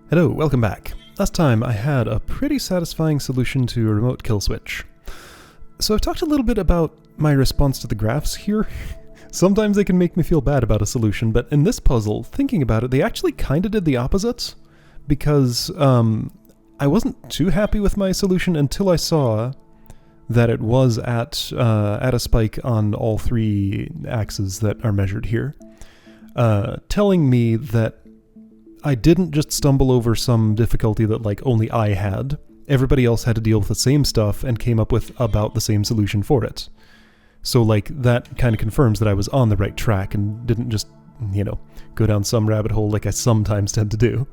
Hello, welcome back. Last time I had a pretty satisfying solution to a remote kill switch. So I've talked a little bit about my response to the graphs here. Sometimes they can make me feel bad about a solution, but in this puzzle, thinking about it, they actually kind of did the opposite. Because I wasn't too happy with my solution until I saw that it was at a spike on all three axes that are measured here. Telling me that I didn't just stumble over some difficulty that like only I had. Everybody else had to deal with the same stuff and came up with about the same solution for it. So like that kind of confirms that I was on the right track and didn't just, go down some rabbit hole like I sometimes tend to do.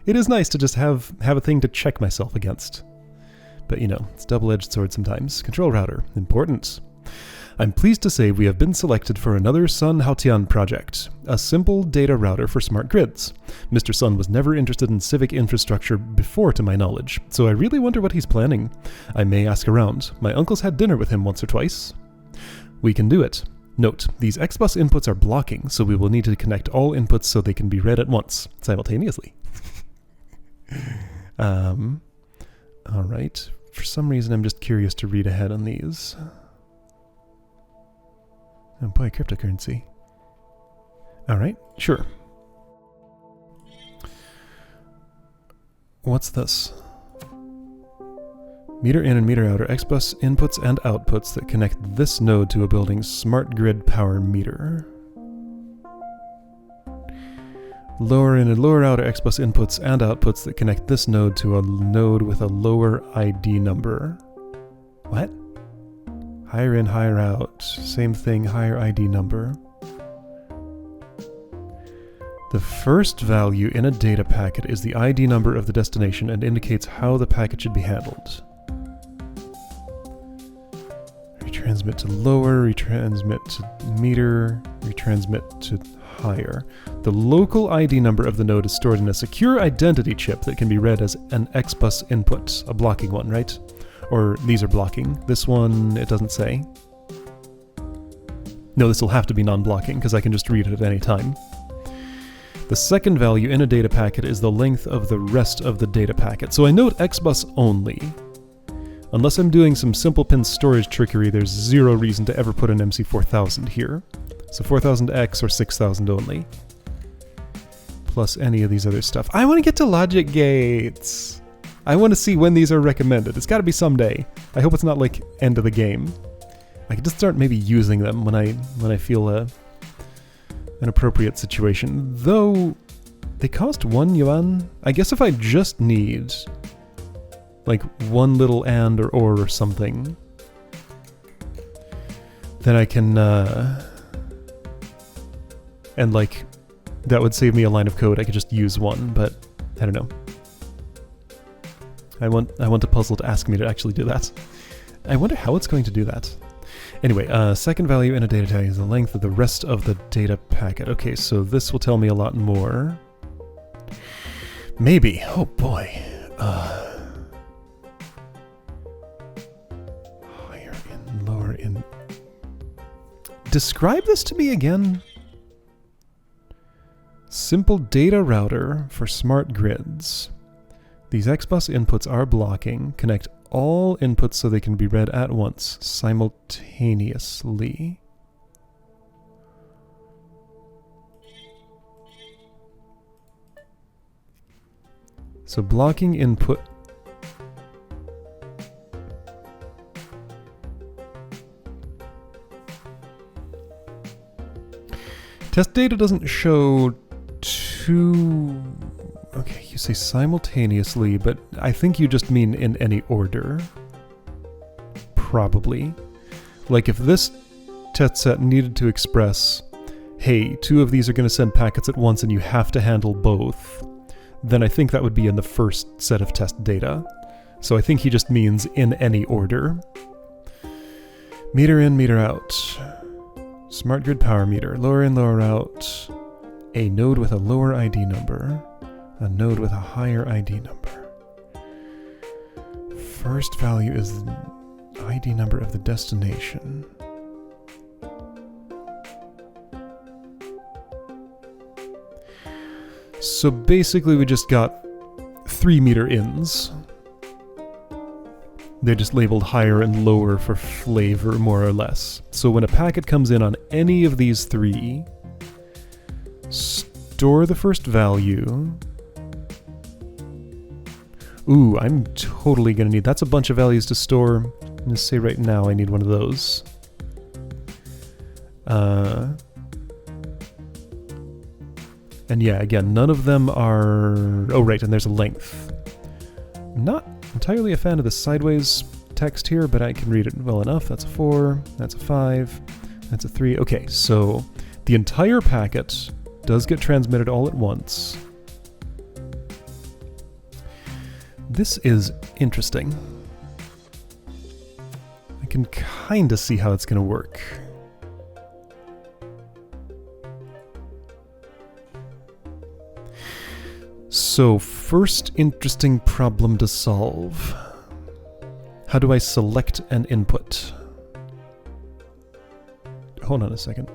It is nice to just have a thing to check myself against. But it's double-edged sword sometimes. Control router, important. I'm pleased to say we have been selected for another Sun Haotian project, a simple data router for smart grids. Mr. Sun was never interested in civic infrastructure before, to my knowledge, so I really wonder what he's planning. I may ask around. My uncle's had dinner with him once or twice. We can do it. Note, these XBus inputs are blocking, so we will need to connect all inputs so they can be read at once, simultaneously. Alright. For some reason I'm just curious to read ahead on these. Oh boy, cryptocurrency. Alright, sure. What's this? Meter in and meter out are XBus inputs and outputs that connect this node to a building's smart grid power meter. Lower in and lower out are XBus inputs and outputs that connect this node to a node with a lower ID number. What? Higher in, higher out. Same thing, higher ID number. The first value in a data packet is the ID number of the destination and indicates how the packet should be handled. Retransmit to lower, retransmit to meter, retransmit to higher. The local ID number of the node is stored in a secure identity chip that can be read as an XBus input, a blocking one, right? Or these are blocking. This one, it doesn't say. No, this will have to be non-blocking because I can just read it at any time. The second value in a data packet is the length of the rest of the data packet. So I note XBus only. Unless I'm doing some simple pin storage trickery, there's zero reason to ever put an MC4000 here. So 4000X or 6000 only. Plus any of these other stuff. I want to get to logic gates. I want to see when these are recommended. It's got to be someday. I hope it's not like end of the game. I can just start maybe using them when I feel an appropriate situation. Though they cost 1 yuan. I guess if I just need like one little and or something, then I can and like that would save me a line of code. I could just use one, but I don't know. I want the puzzle to ask me to actually do that. I wonder how it's going to do that. Anyway, second value in a data tag is the length of the rest of the data packet. Okay, so this will tell me a lot more. Maybe. Oh boy. Higher in, lower in. Describe this to me again. Simple data router for smart grids. These XBus inputs are blocking. Connect all inputs so they can be read at once, simultaneously. So blocking input. Test data doesn't show too... Okay, you say simultaneously, but I think you just mean in any order. Probably. Like if this test set needed to express, hey, 2 of these are going to send packets at once and you have to handle both, then I think that would be in the first set of test data. So I think he just means in any order. Meter in, meter out. Smart grid power meter. Lower in, lower out. A node with a lower ID number. A node with a higher ID number. First value is the ID number of the destination. So basically we just got 3-meter ins. They're just labeled higher and lower for flavor, more or less. So when a packet comes in on any of these 3, store the first value. Ooh, I'm totally gonna need... That's a bunch of values to store. I'm gonna say right now I need one of those. And yeah, again, none of them are... Oh, right, and there's a length. Not entirely a fan of the sideways text here, but I can read it well enough. That's a 4, that's a 5, that's a 3. Okay, so the entire packet does get transmitted all at once. This is interesting. I can kind of see how it's going to work. So, first interesting problem to solve. How do I select an input? Hold on a second.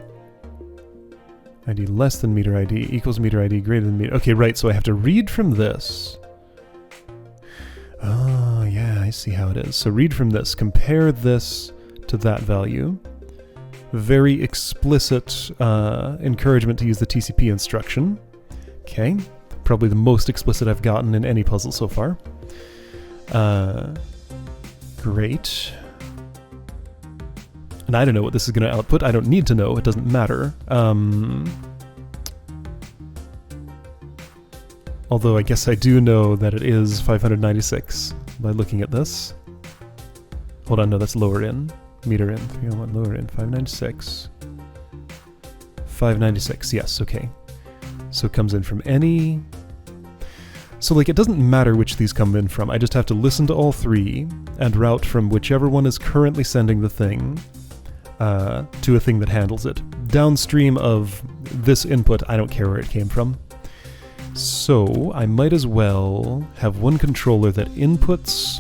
ID less than meter ID equals meter ID greater than meter... Okay, right, so I have to read from this. Oh, yeah, I see how it is. So read from this. Compare this to that value. Very explicit encouragement to use the TCP instruction. Okay. Probably the most explicit I've gotten in any puzzle so far. Great. And I don't know what this is going to output. I don't need to know. It doesn't matter. Although I guess I do know that it is 596 by looking at this. Hold on, no, that's lower in. Meter in, 301, lower in, 596. 596, yes, okay. So it comes in from any... So like it doesn't matter which these come in from, I just have to listen to all 3 and route from whichever one is currently sending the thing to a thing that handles it. Downstream of this input, I don't care where it came from. So I might as well have one controller that inputs,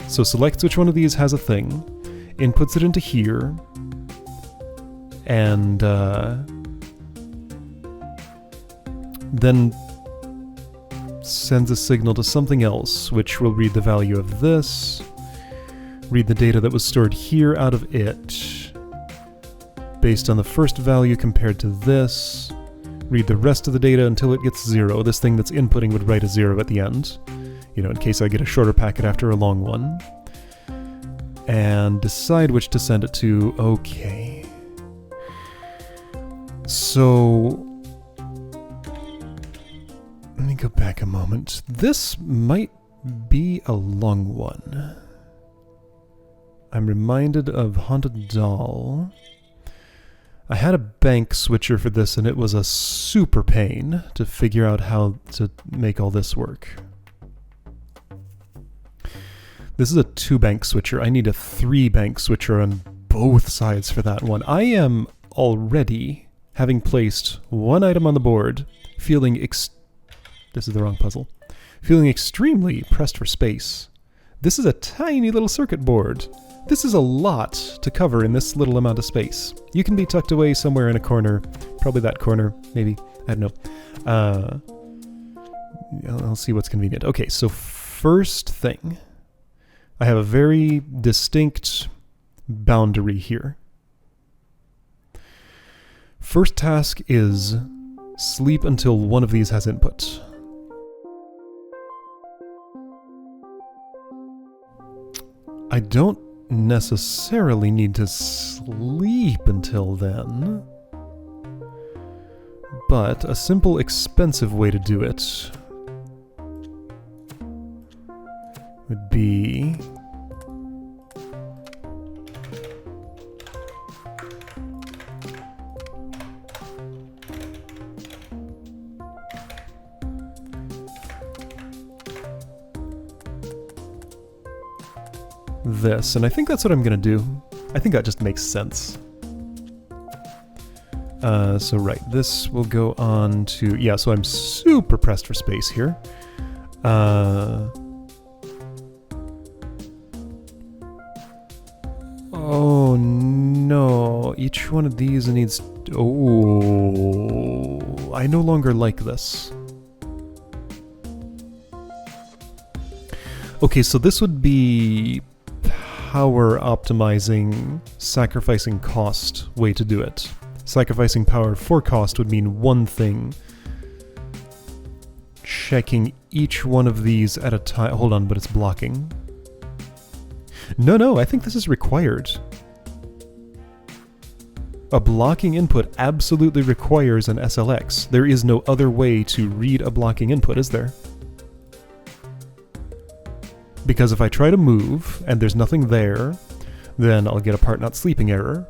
so selects which one of these has a thing, inputs it into here, and then sends a signal to something else, which will read the value of this, read the data that was stored here out of it, based on the first value compared to this, read the rest of the data until it gets 0. This thing that's inputting would write a 0 at the end, you know, in case I get a shorter packet after a long one. And decide which to send it to. Okay. So... let me go back a moment. This might be a long one. I'm reminded of Haunted Doll. I had a bank switcher for this, and it was a super pain to figure out how to make all this work. This is a 2-bank switcher. I need a 3-bank switcher on both sides for that one. I am already, having placed one item on the board, feeling this is the wrong puzzle. Feeling extremely pressed for space. This is a tiny little circuit board. This is a lot to cover in this little amount of space. You can be tucked away somewhere in a corner. Probably that corner, maybe. I don't know. I'll see what's convenient. Okay, so first thing. I have a very distinct boundary here. First task is sleep until one of these has input. I don't necessarily need to sleep until then, but a simple, expensive way to do it would be this, and I think that's what I'm gonna do. I think that just makes sense. So right, this will go on to... yeah, so I'm super pressed for space here. Oh no, each one of these needs... oh, I no longer like this. Okay, so this would be power optimizing, sacrificing cost way to do it. Sacrificing power for cost would mean one thing. Checking each one of these at a time. Hold on, but it's blocking. No, I think this is required. A blocking input absolutely requires an SLX. There is no other way to read a blocking input, is there? Because if I try to move, and there's nothing there, then I'll get a part not sleeping error.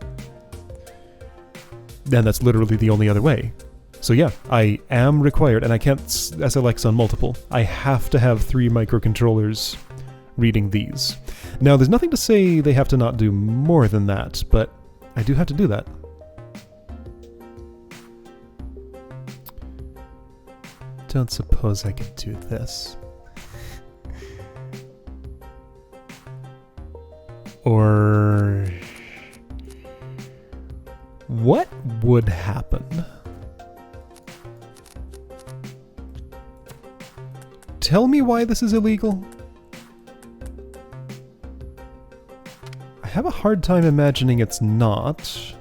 And that's literally the only other way. So yeah, I am required, and I can't SLX on multiple. I have to have 3 microcontrollers reading these. Now, there's nothing to say they have to not do more than that, but I do have to do that. Don't suppose I could do this. Or what would happen? Tell me why this is illegal. I have a hard time imagining it's not.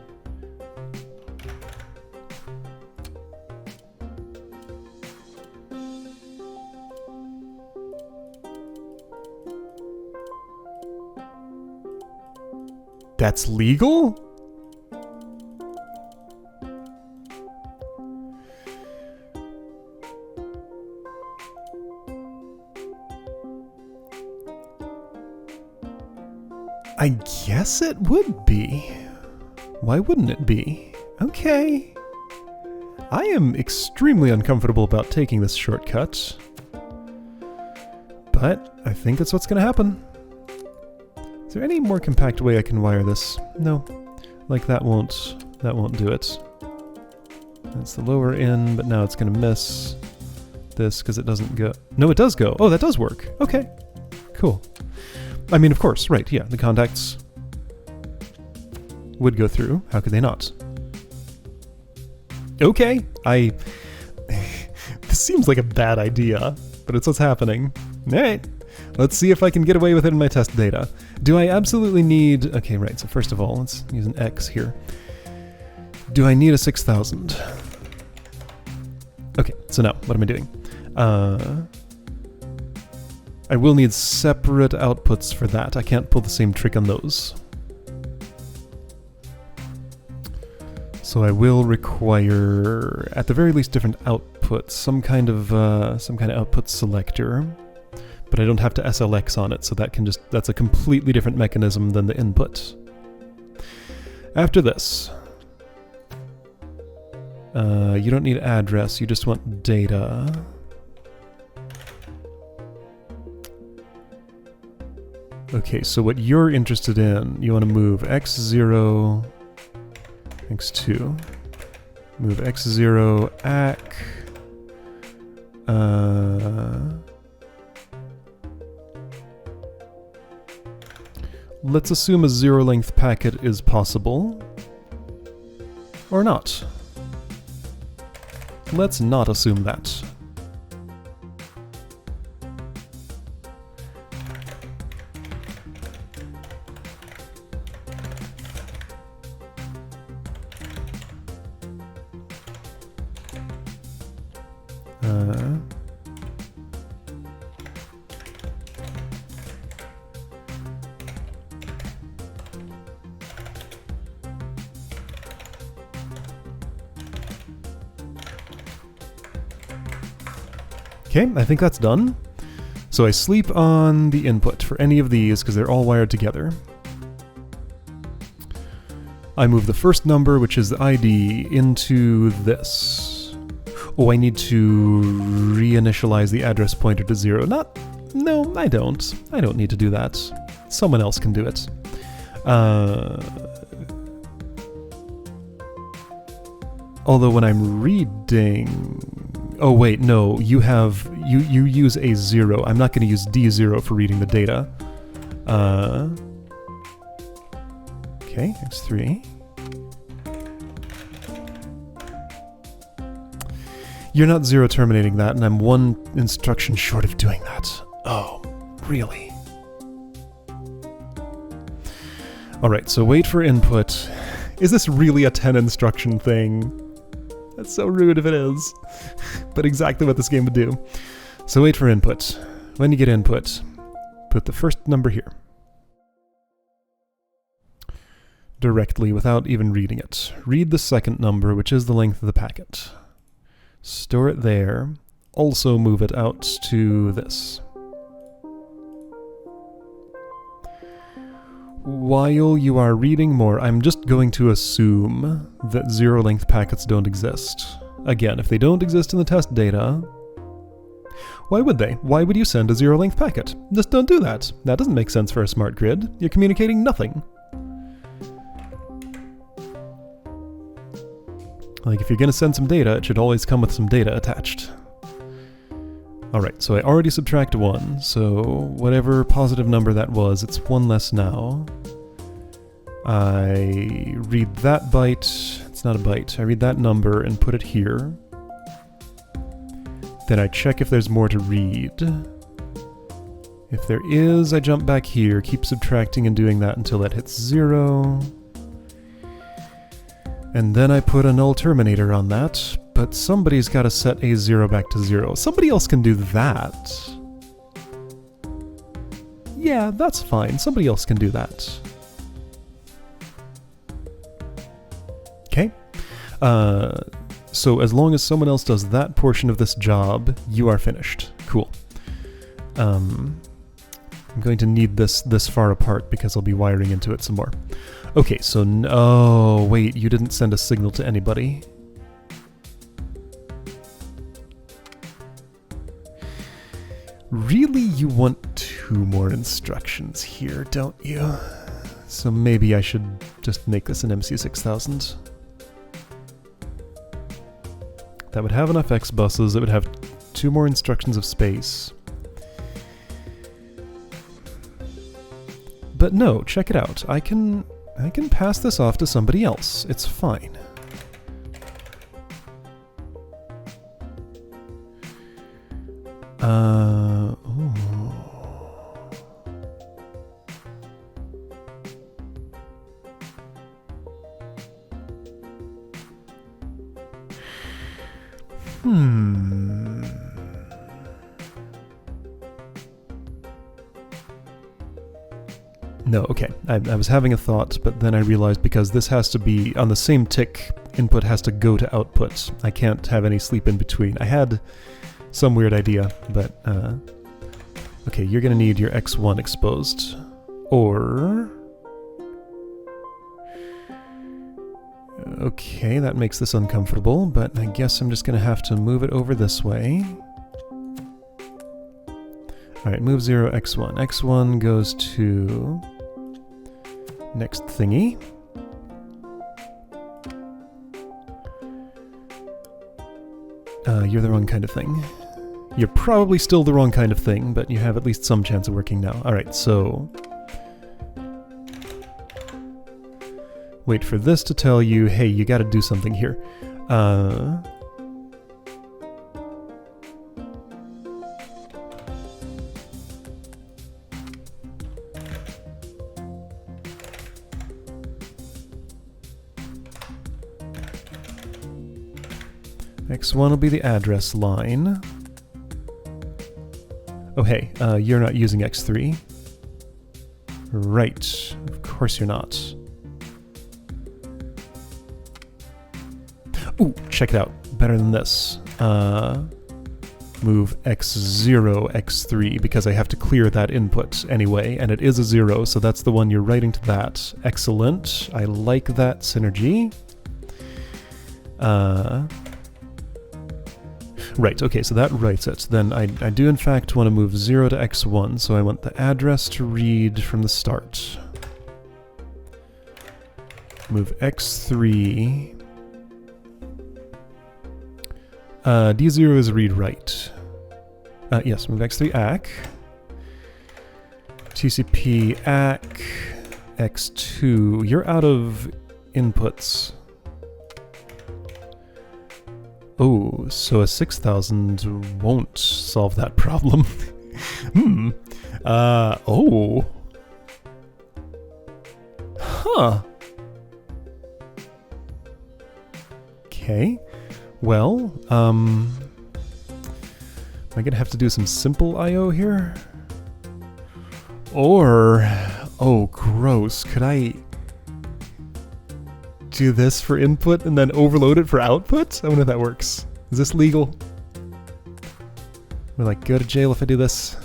That's legal? I guess it would be. Why wouldn't it be? Okay. I am extremely uncomfortable about taking this shortcut. But I think that's what's going to happen. Is there any more compact way I can wire this? No. Like that won't do it. That's the lower in, but now it's going to miss this because it doesn't go. No, it does go. Oh, that does work. Okay. Cool. I mean, of course, right, yeah, the contacts would go through. How could they not? Okay, this seems like a bad idea, but it's what's happening. Alright, let's see if I can get away with it in my test data. Do I absolutely need... Okay, right, so first of all, let's use an X here. Do I need a 6000? Okay, so now, what am I doing? I will need separate outputs for that. I can't pull the same trick on those. So I will require, at the very least, different outputs. Some kind of output selector. But I don't have to SLX on it, so that's a completely different mechanism than the input. After this, you don't need address, you just want data. Okay, so what you're interested in, you want to move x0, x2, move x0, ACK, let's assume a 0-length packet is possible, or not. Let's not assume that. Okay, I think that's done. So I sleep on the input for any of these because they're all wired together. I move the first number, which is the ID, into this. Oh, I need to reinitialize the address pointer to 0. No, I don't. I don't need to do that. Someone else can do it. Although when I'm reading... Oh wait, no, you use a 0. I'm not going to use D0 for reading the data. Okay, x3. You're not 0 terminating that, and I'm one instruction short of doing that. Oh, Really? Alright, so wait for input. Is this really a 10 instruction thing? That's so rude if it is. But exactly what this game would do. So wait for input. When you get input, put the first number here. Directly, without even reading it. Read the second number, which is the length of the packet. Store it there. Also move it out to this. While you are reading more, I'm just going to assume that zero-length packets don't exist. Again, if they don't exist in the test data, why would they? Why would you send a zero-length packet? Just don't do that. That doesn't make sense for a smart grid. You're communicating nothing. Like, if you're going to send some data, it should always come with some data attached. Alright, so I already subtract 1, so whatever positive number that was, it's 1 less now. I read that byte, it's not a byte, I read that number and put it here. Then I check if there's more to read. If there is, I jump back here, keep subtracting and doing that until that hits 0. And then I put a null terminator on that, but somebody's got to set a 0 back to 0. Somebody else can do that. Yeah, that's fine. Somebody else can do that. Okay. So as long as someone else does that portion of this job, you are finished. Cool. I'm going to need this far apart because I'll be wiring into it some more. Okay, so oh wait, you didn't send a signal to anybody. Really, you want 2 more instructions here, don't you? So maybe I should just make this an MC6000. That would have enough X buses, it would have 2 more instructions of space. But no, check it out. I can pass this off to somebody else. It's fine. Ooh. No, okay. I was having a thought, but then I realized because this has to be on the same tick, input has to go to output. I can't have any sleep in between. I had some weird idea, but okay, you're gonna need your X1 exposed. Or okay, that makes this uncomfortable, but I guess I'm just gonna have to move it over this way. Alright, move 0, X1. X1 goes to next thingy. You're the wrong kind of thing. You're probably still the wrong kind of thing, but you have at least some chance of working now. Alright, so wait for this to tell you, hey, you gotta do something here. X1 will be the address line. Oh hey, you're not using X3. Right, of course you're not. Ooh, check it out. Better than this. Move X0, X3, because I have to clear that input anyway, and it is a 0, so that's the one you're writing to that. Excellent. I like that synergy. Right, okay, so that writes it. Then I do in fact want to move 0 to X1, so I want the address to read from the start. Move X3. D0 is read-write. Yes, move X3 ACK. TCP ACK. X2. You're out of inputs. Oh, so a 6000 won't solve that problem. Oh. Huh. Okay. Well, am I gonna have to do some simple I/O here? Or, oh, gross. Could I do this for input and then overload it for output? I wonder if that works. Is this legal? Will I go to jail if I do this?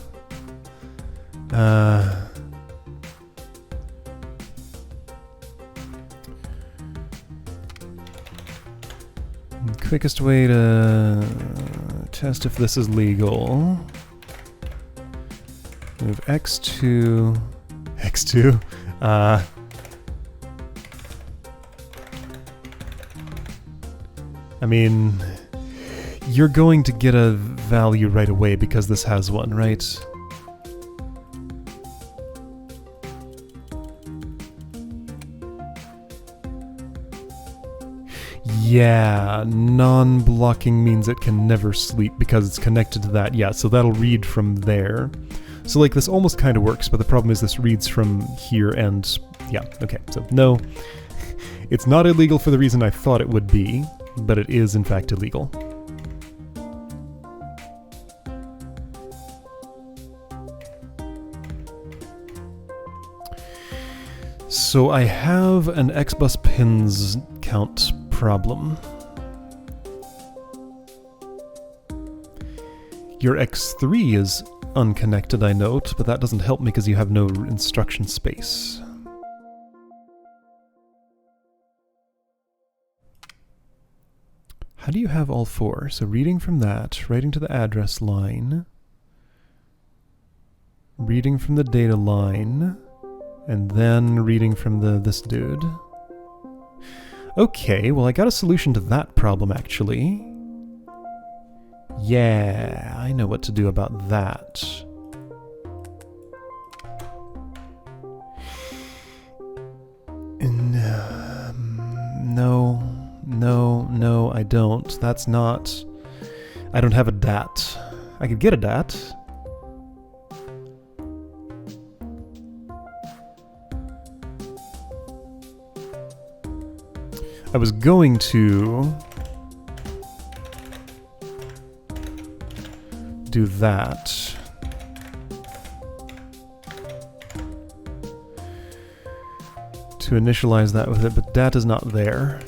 Quickest way to test if this is legal. Move X2. X2. I mean, you're going to get a value right away because this has one, right? Yeah, non-blocking means it can never sleep because it's connected to that. Yeah, so that'll read from there. So like this almost kind of works, but the problem is this reads from here and yeah, okay. So no, it's not illegal for the reason I thought it would be, but it is in fact illegal. So I have an XBus pins count problem. Your X3 is unconnected, I note, but that doesn't help me because you have no instruction space. How do you have all four? So reading from that, writing to the address line, reading from the data line, and then reading from this dude. Okay, well I got a solution to that problem actually. Yeah, I know what to do about that. No, I don't. That's not... I don't have a DAT. I could get a DAT. I was going to do that. To initialize that with it, but data's not there.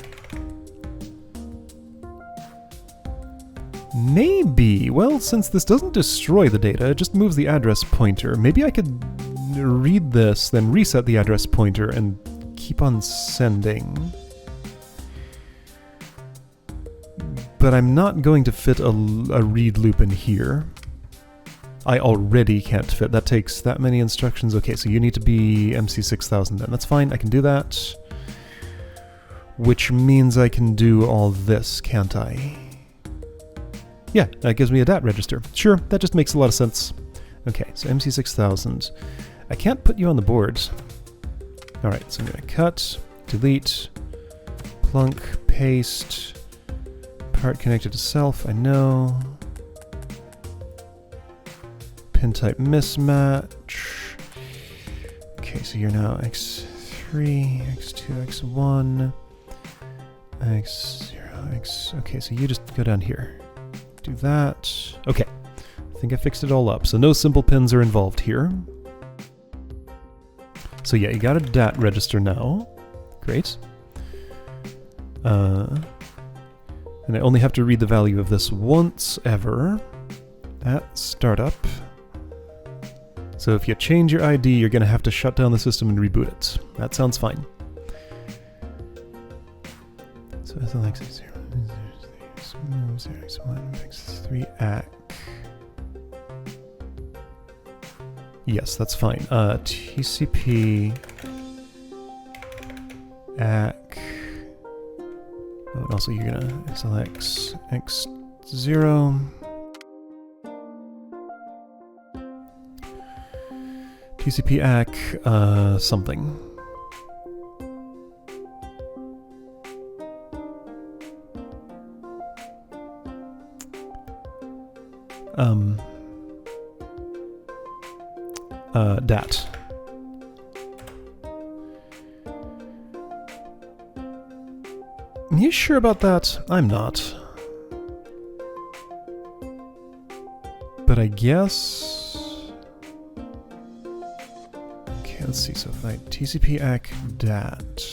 Maybe, well, since this doesn't destroy the data, it just moves the address pointer. Maybe I could read this, then reset the address pointer and keep on sending. But I'm not going to fit a read loop in here. I already can't fit. That takes that many instructions. Okay, so you need to be MC6000 then. That's fine, I can do that. Which means I can do all this, can't I? Yeah, that gives me a DAT register. Sure, that just makes a lot of sense. Okay, so MC6000. I can't put you on the board. Alright, so I'm going to cut, delete, plunk, paste, part connected to self, I know. Pin type mismatch. Okay, so you're now X3, X2, X1, X0, X... Okay, so you just go down here. Do that. Okay, I think I fixed it all up. So no simple pins are involved here. So yeah, you got a DAT register now. Great. And I only have to read the value of this once ever at startup. So if you change your ID, you're going to have to shut down the system and reboot it. That sounds fine. So SLX 0, 0x1, x3 ACK. Yes, that's fine. TCP ACK. Oh, also you're gonna SLX x0. TCP ACK something. dat. Are you sure about that? I'm not. But I guess... Okay, let's see. So if I TCP ACK dat...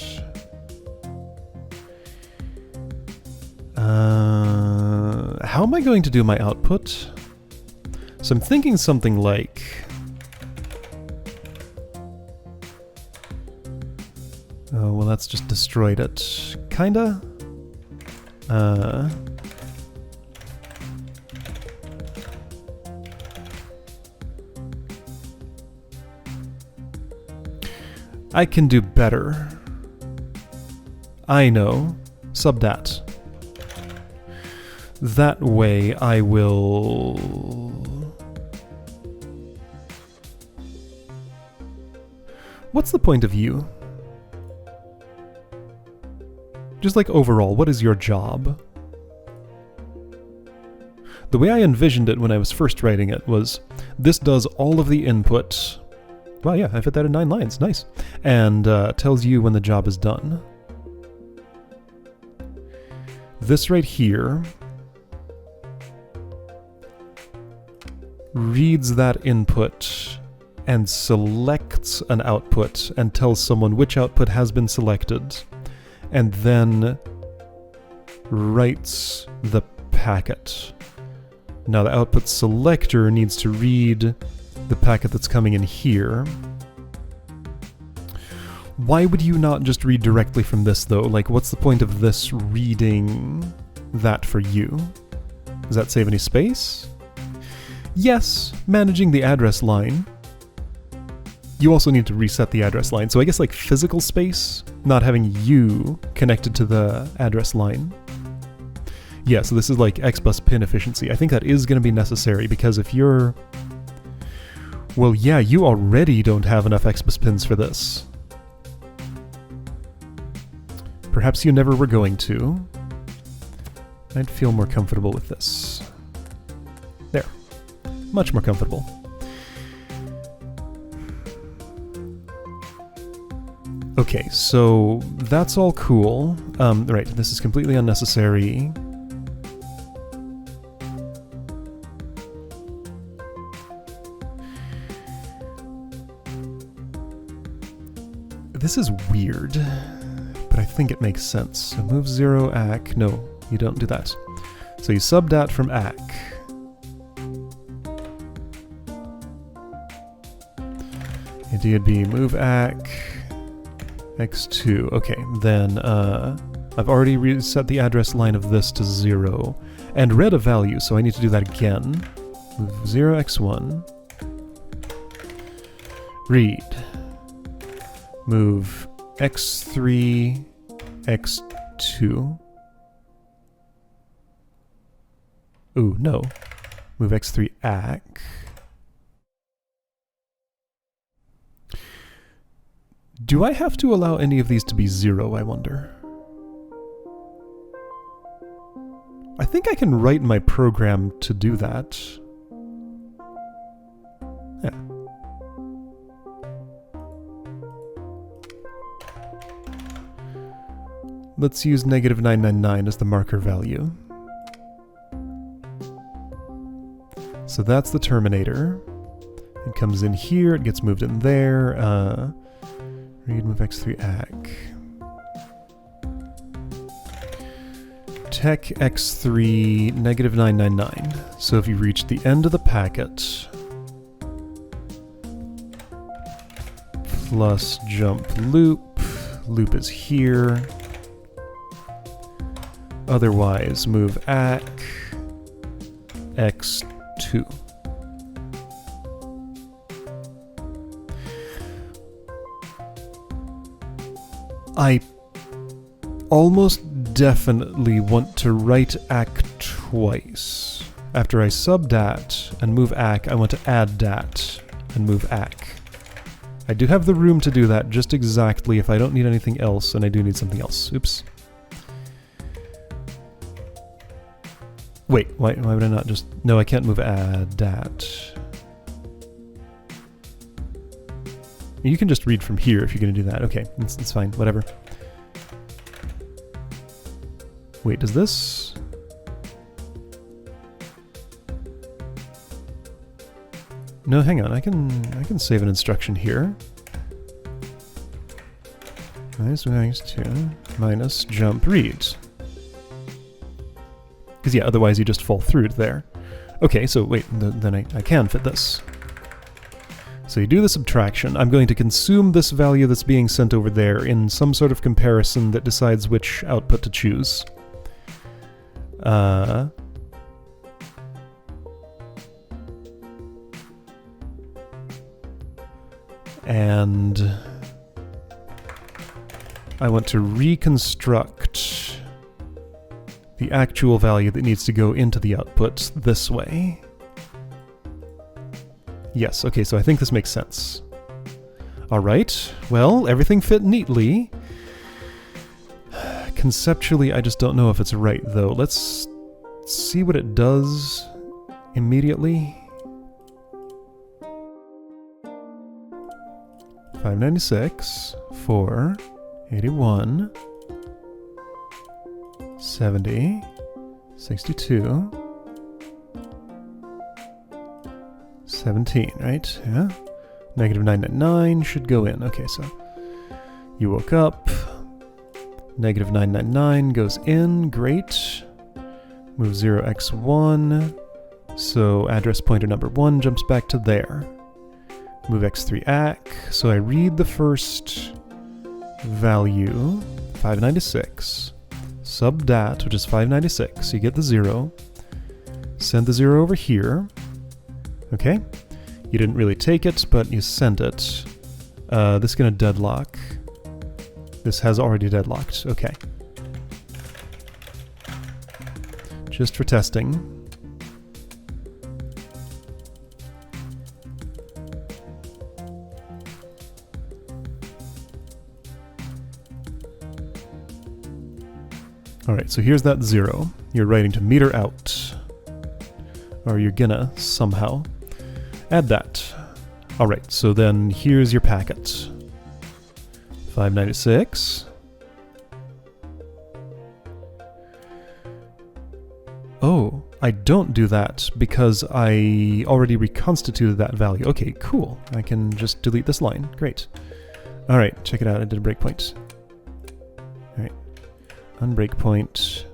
how am I going to do my output? So I'm thinking something like... Oh, well that's just destroyed it. Kinda? I can do better. I know. Subdat. That way I will... What's the point of you? Just like overall, what is your job? The way I envisioned it when I was first writing it was, this does all of the input. Well, yeah, I fit that in 9 lines, nice. And tells you when the job is done. This right here reads that input and selects an output and tells someone which output has been selected, and then writes the packet. Now the output selector needs to read the packet that's coming in here. Why would you not just read directly from this though? Like, what's the point of this reading that for you? Does that save any space? Yes, managing the address line. You also need to reset the address line. So I guess like physical space, not having you connected to the address line. Yeah, so this is like XBus pin efficiency. I think that is going to be necessary because if you're... Well, yeah, you already don't have enough XBus pins for this. Perhaps you never were going to. I'd feel more comfortable with this. There. Much more comfortable. Okay, so that's all cool. Right, this is completely unnecessary. This is weird, but I think it makes sense. So move 0 ACK. No, you don't do that. So you subdat from ACK. Idea would be move ACK x2. Okay, then I've already reset the address line of this to 0 and read a value, so I need to do that again. Move 0 x1. Read. Move x3 x2. Ooh, no. Move x3 ACK. Do I have to allow any of these to be 0, I wonder? I think I can write my program to do that. Yeah. Let's use -999 as the marker value. So that's the terminator. It comes in here, it gets moved in there. Read move x3 ACK. Tech x3 -999. So if you reach the end of the packet, plus jump loop, loop is here. Otherwise, move ACK x2. I almost definitely want to write ACK twice. After I subdat and move ACK, I want to add dat and move ACK. I do have the room to do that just exactly if I don't need anything else, and I do need something else. Oops. Wait, why would I not just... No, I can't move add dat. You can just read from here if you're going to do that. Okay, it's fine, whatever. Wait, does this... No, hang on, I can save an instruction here. -2 minus jump read. Because yeah, otherwise you just fall through it there. Okay, so wait, then I can fit this. So you do the subtraction. I'm going to consume this value that's being sent over there in some sort of comparison that decides which output to choose. And I want to reconstruct the actual value that needs to go into the output this way. Yes, okay, so I think this makes sense. Alright, well, everything fit neatly. Conceptually, I just don't know if it's right, though. Let's see what it does immediately. 596, 4, 81, 70, 62, 17, right? Yeah. Negative 999 should go in. Okay, so you woke up. Negative 999 goes in. Great. Move 0x1. So address pointer number 1 jumps back to there. Move x3 ac. So I read the first value, 596. Subdat, which is 596. You get the 0. Send the 0 over here. Okay. You didn't really take it, but you sent it. This is going to deadlock. This has already deadlocked. Okay. Just for testing. Alright, so here's that 0. You're writing to meter out. Or you're gonna, somehow. Add that. Alright, so then here's your packet. 596. Oh, I don't do that because I already reconstituted that value. Okay, cool. I can just delete this line. Great. Alright, check it out. I did a breakpoint. Alright. Unbreakpoint.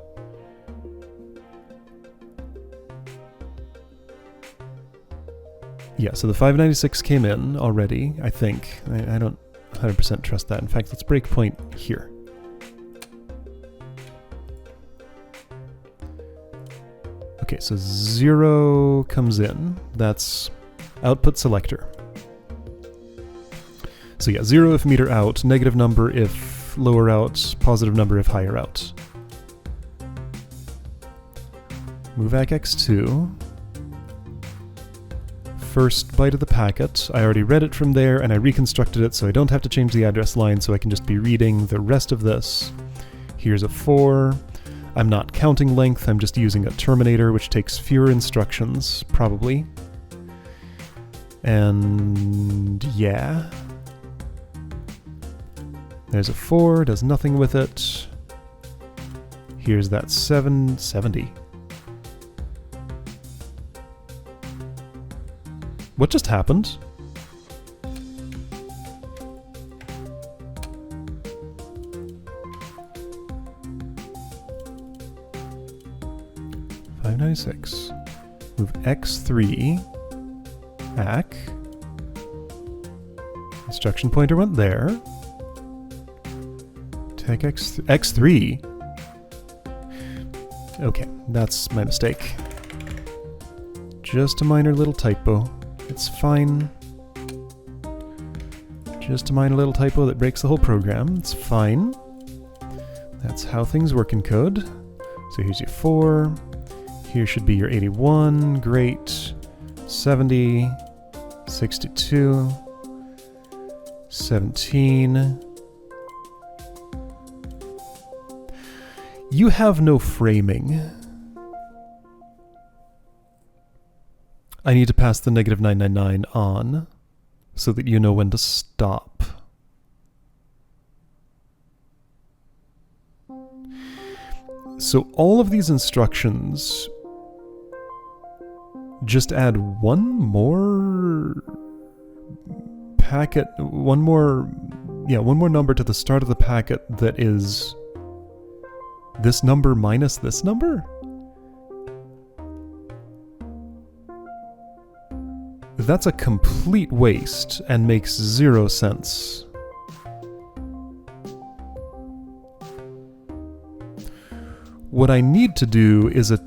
Yeah, so the 596 came in already, I think. I don't 100% trust that. In fact, let's breakpoint here. Okay, so 0 comes in. That's output selector. So yeah, 0 if meter out, negative number if lower out, positive number if higher out. Move back x2. First byte of the packet. I already read it from there and I reconstructed it so I don't have to change the address line, so I can just be reading the rest of this. Here's a 4. I'm not counting length, I'm just using a terminator which takes fewer instructions, probably. And yeah. There's a 4, does nothing with it. Here's that 770. What just happened? $596. Move x3. Ac. Instruction pointer went there. Take x3. Okay, that's my mistake. Just a minor little typo. It's fine. Just a minor little typo that breaks the whole program. It's fine. That's how things work in code. So here's your 4. Here should be your 81. Great. 70. 62. 17. You have no framing. I need to pass the negative 999 on. so that you know when to stop. So all of these instructions just add one more packet, one more number to the start of the packet that is this number minus this number? That's a complete waste and makes zero sense. What I need to do is a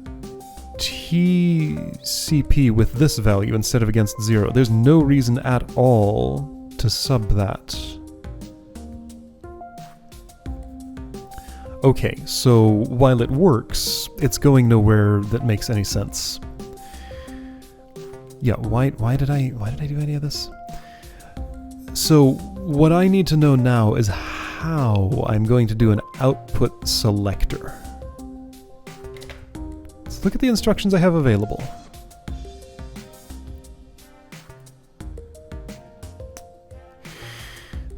TCP with this value instead of against 0. There's no reason at all to sub that. Okay, so while it works, it's going nowhere that makes any sense. Yeah, why did I do any of this? So what I need to know now is how I'm going to do an output selector. Let's look at the instructions I have available.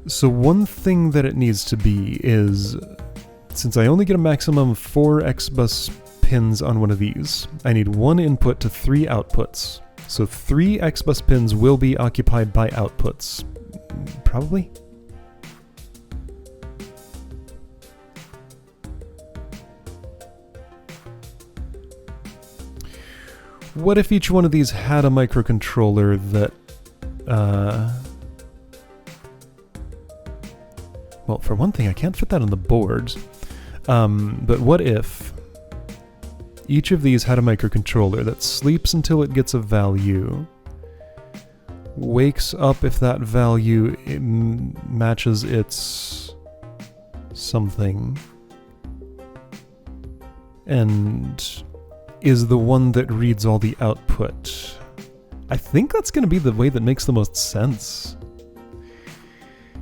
So one thing that it needs to be is, since I only get a maximum of 4 XBus pins on one of these, I need 1 input to 3 outputs. So 3 XBus pins will be occupied by outputs. Probably? What if each one of these had a microcontroller that... well, for one thing, I can't fit that on the board. But what if each of these had a microcontroller that sleeps until it gets a value, wakes up if that value matches its something, and is the one that reads all the output? I think that's going to be the way that makes the most sense.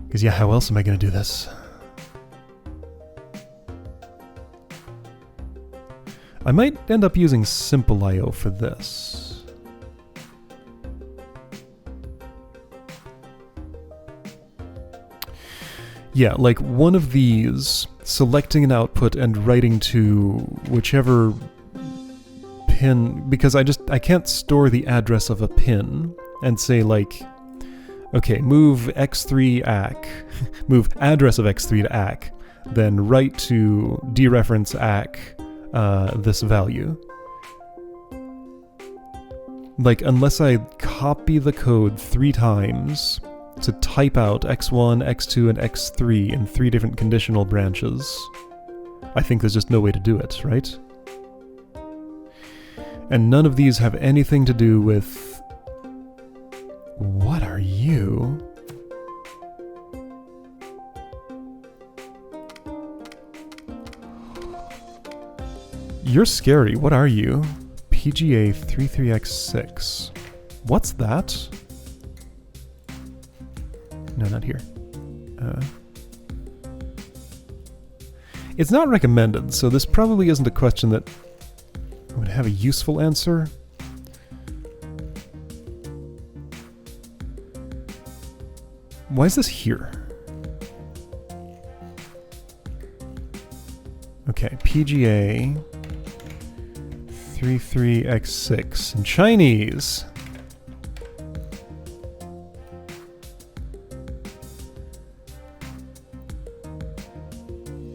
Because yeah, how else am I going to do this? I might end up using Simple I/O for this. Yeah, like one of these, selecting an output and writing to whichever pin, because I can't store the address of a pin and say like, okay, move x3 ACK, move address of x3 to ACK, then write to dereference ACK this value. Like, unless I copy the code 3 times to type out x1, x2, and x3 in 3 different conditional branches, I think there's just no way to do it, right? And none of these have anything to do with... What are you? You're scary. What are you? PGA 33X6. What's that? No, not here. It's not recommended, so this probably isn't a question that would have a useful answer. Why is this here? Okay, PGA 33X6 in Chinese.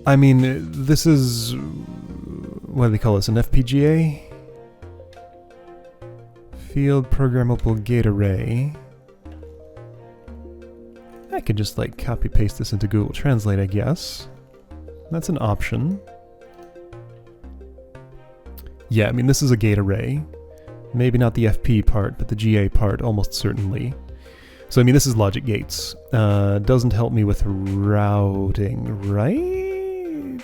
I mean, this is... what do they call this? An FPGA? Field Programmable Gate Array. I could just like copy paste this into Google Translate, I guess. That's an option. Yeah, I mean, this is a gate array. Maybe not the FP part, but the GA part, almost certainly. So, I mean, this is logic gates. Doesn't help me with routing, right?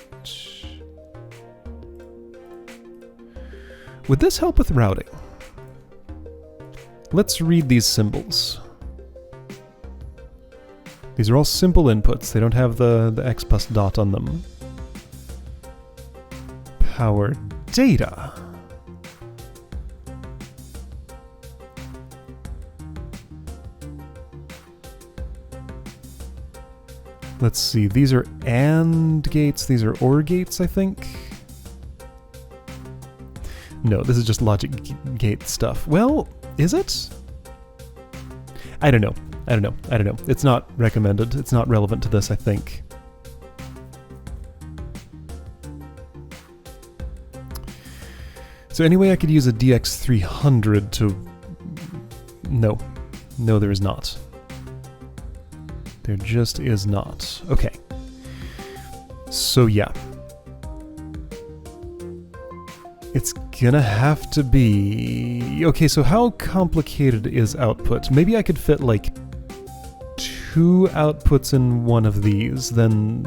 Would this help with routing? Let's read these symbols. These are all simple inputs. They don't have the XBus dot on them. Power data. Let's see, these are AND gates, these are OR gates, I think? No, this is just logic gate stuff. Well, is it? I don't know. I don't know. It's not recommended. It's not relevant to this, I think. So anyway, I could use a DX300 to... No. No, there is not. There just is not. Okay. So yeah. It's gonna have to be... Okay, so how complicated is output? Maybe I could fit like 2 outputs in one of these, then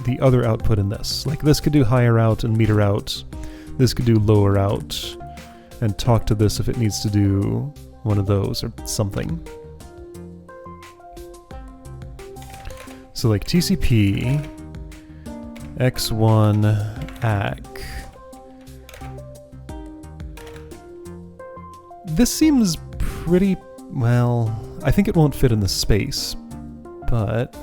the other output in this. Like this could do higher out and meter out. This could do lower out. And talk to this if it needs to do one of those or something. So like TCP, X1, ACK. This seems pretty, well, I think it won't fit in the space, but...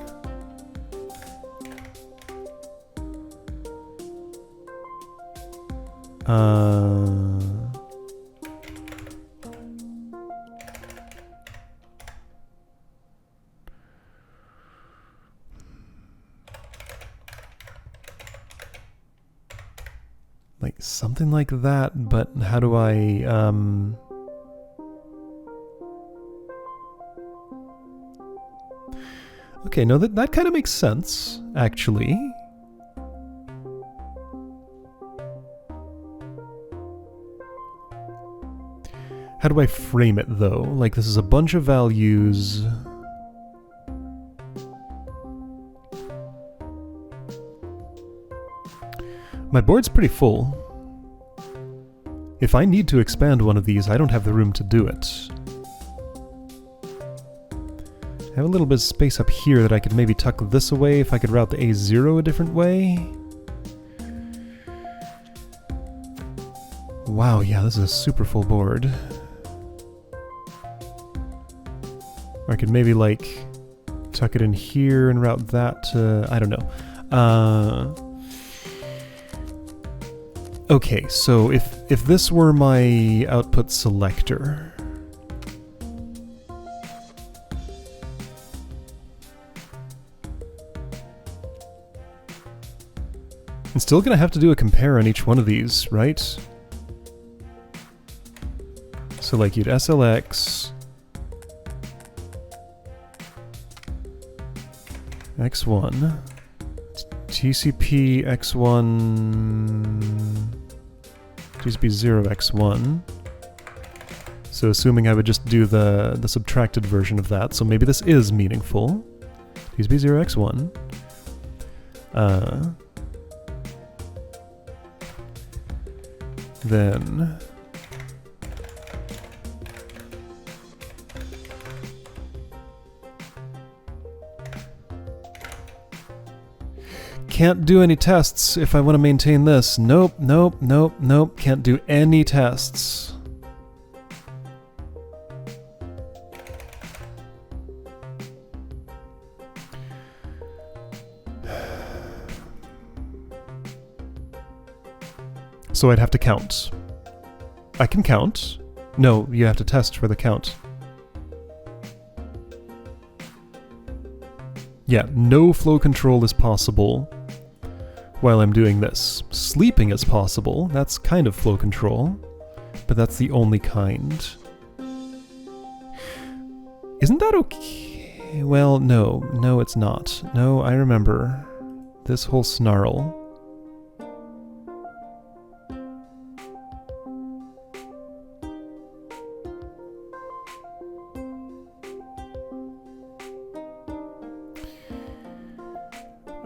like something like that, but how do I, Okay, no, that kind of makes sense, actually. How do I frame it, though? Like, this is a bunch of values. My board's pretty full. If I need to expand one of these, I don't have the room to do it. I have a little bit of space up here that I could maybe tuck this away if I could route the A0 a different way. Wow, yeah, this is a super full board. Or I could maybe, like, tuck it in here and route that to... I don't know. Okay, so if this were my output selector... I'm still gonna have to do a compare on each one of these, right? So like you'd SLX... X1... TCP X1... TCP 0 X1... So assuming I would just do the subtracted version of that, so maybe this is meaningful. TCP 0 X1... Then... Can't do any tests if I want to maintain this. Nope, nope, nope, nope. Can't do any tests. So I'd have to count. I can count. No, you have to test for the count. Yeah, no flow control is possible while I'm doing this. Sleeping is possible. That's kind of flow control, but that's the only kind. Isn't that okay? Well, no. No, it's not. No, I remember. This whole snarl.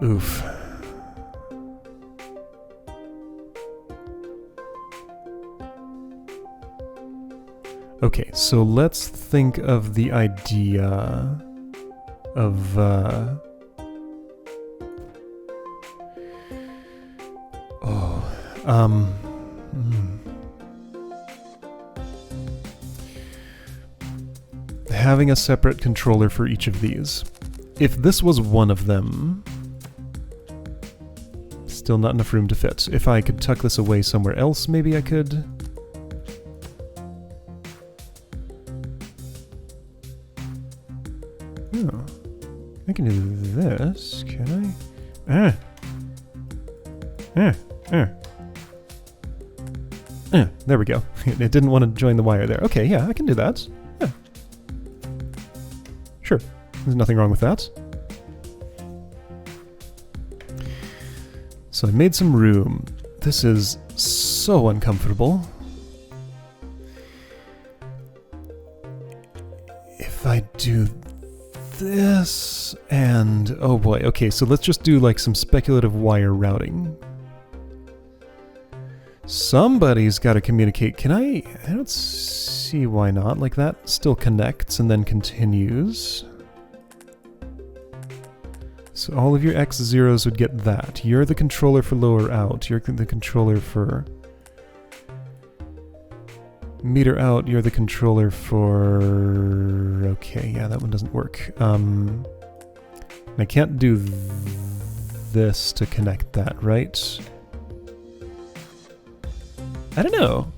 Oof. Okay, so let's think of the idea of having a separate controller for each of these. If this was one of them, Still not enough room to fit. If I could tuck this away somewhere else, maybe I could. Oh. I can do this, can I? There we go. It didn't want to join the wire there. Okay, yeah, I can do that. Yeah. Sure. There's nothing wrong with that. So I made some room. This is so uncomfortable. If I do this and... oh boy, okay, so let's just do like some speculative wire routing. Somebody's got to communicate. Can I don't see why not. Like that still connects and then continues. So all of your X0s would get that. You're the controller for lower out. You're the controller for meter out. You're the controller for... okay, yeah, that one doesn't work. I can't do this to connect that, right? I don't know.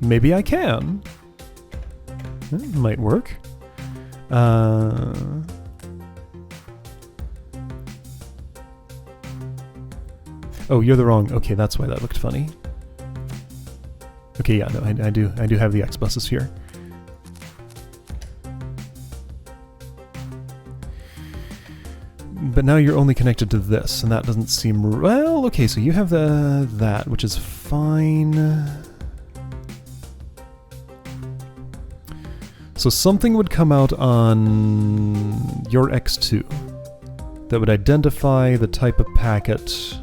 Maybe I can. That might work. Oh, you're the wrong... okay, that's why that looked funny. Okay, yeah, no, I do have the X buses here. But now you're only connected to this, and that doesn't seem... well, okay, so you have that, which is fine. So something would come out on your X2 that would identify the type of packet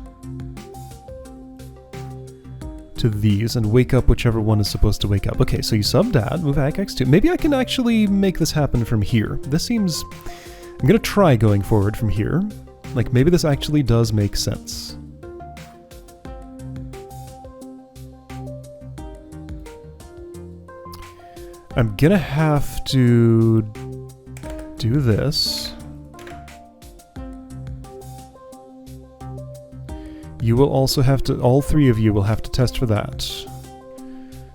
to these and wake up whichever one is supposed to wake up. Okay, so you sub that, move back X2. Maybe I can actually make this happen from here. This seems... I'm gonna try going forward from here. Like, maybe this actually does make sense. I'm gonna have to do this. You will also have to, all three of you will have to test for that.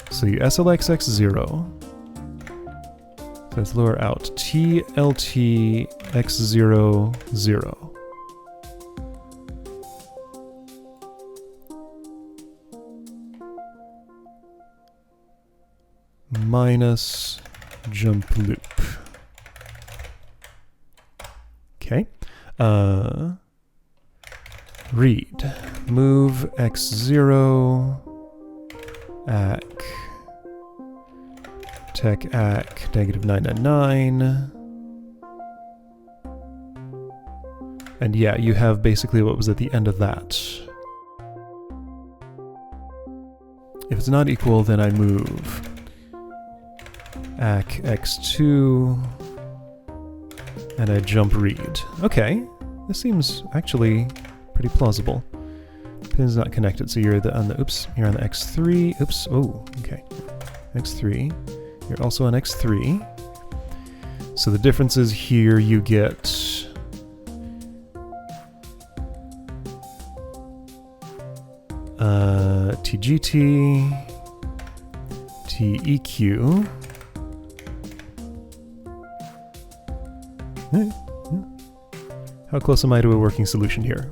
So you SLX X0. That's lower out. TLT X0, 0. Minus jump loop. Okay. Read. Move X0. ACK. Tech ACK. -999. And yeah, you have basically what was at the end of that. If it's not equal, then I move ACK X2 and I jump read. Okay, this seems actually pretty plausible. Pin's not connected, so you're on the oops, you're on the X3. Oops, oh, okay. X3. You're also on X3. So the difference is here you get TGT, TEQ. How close am I to a working solution here?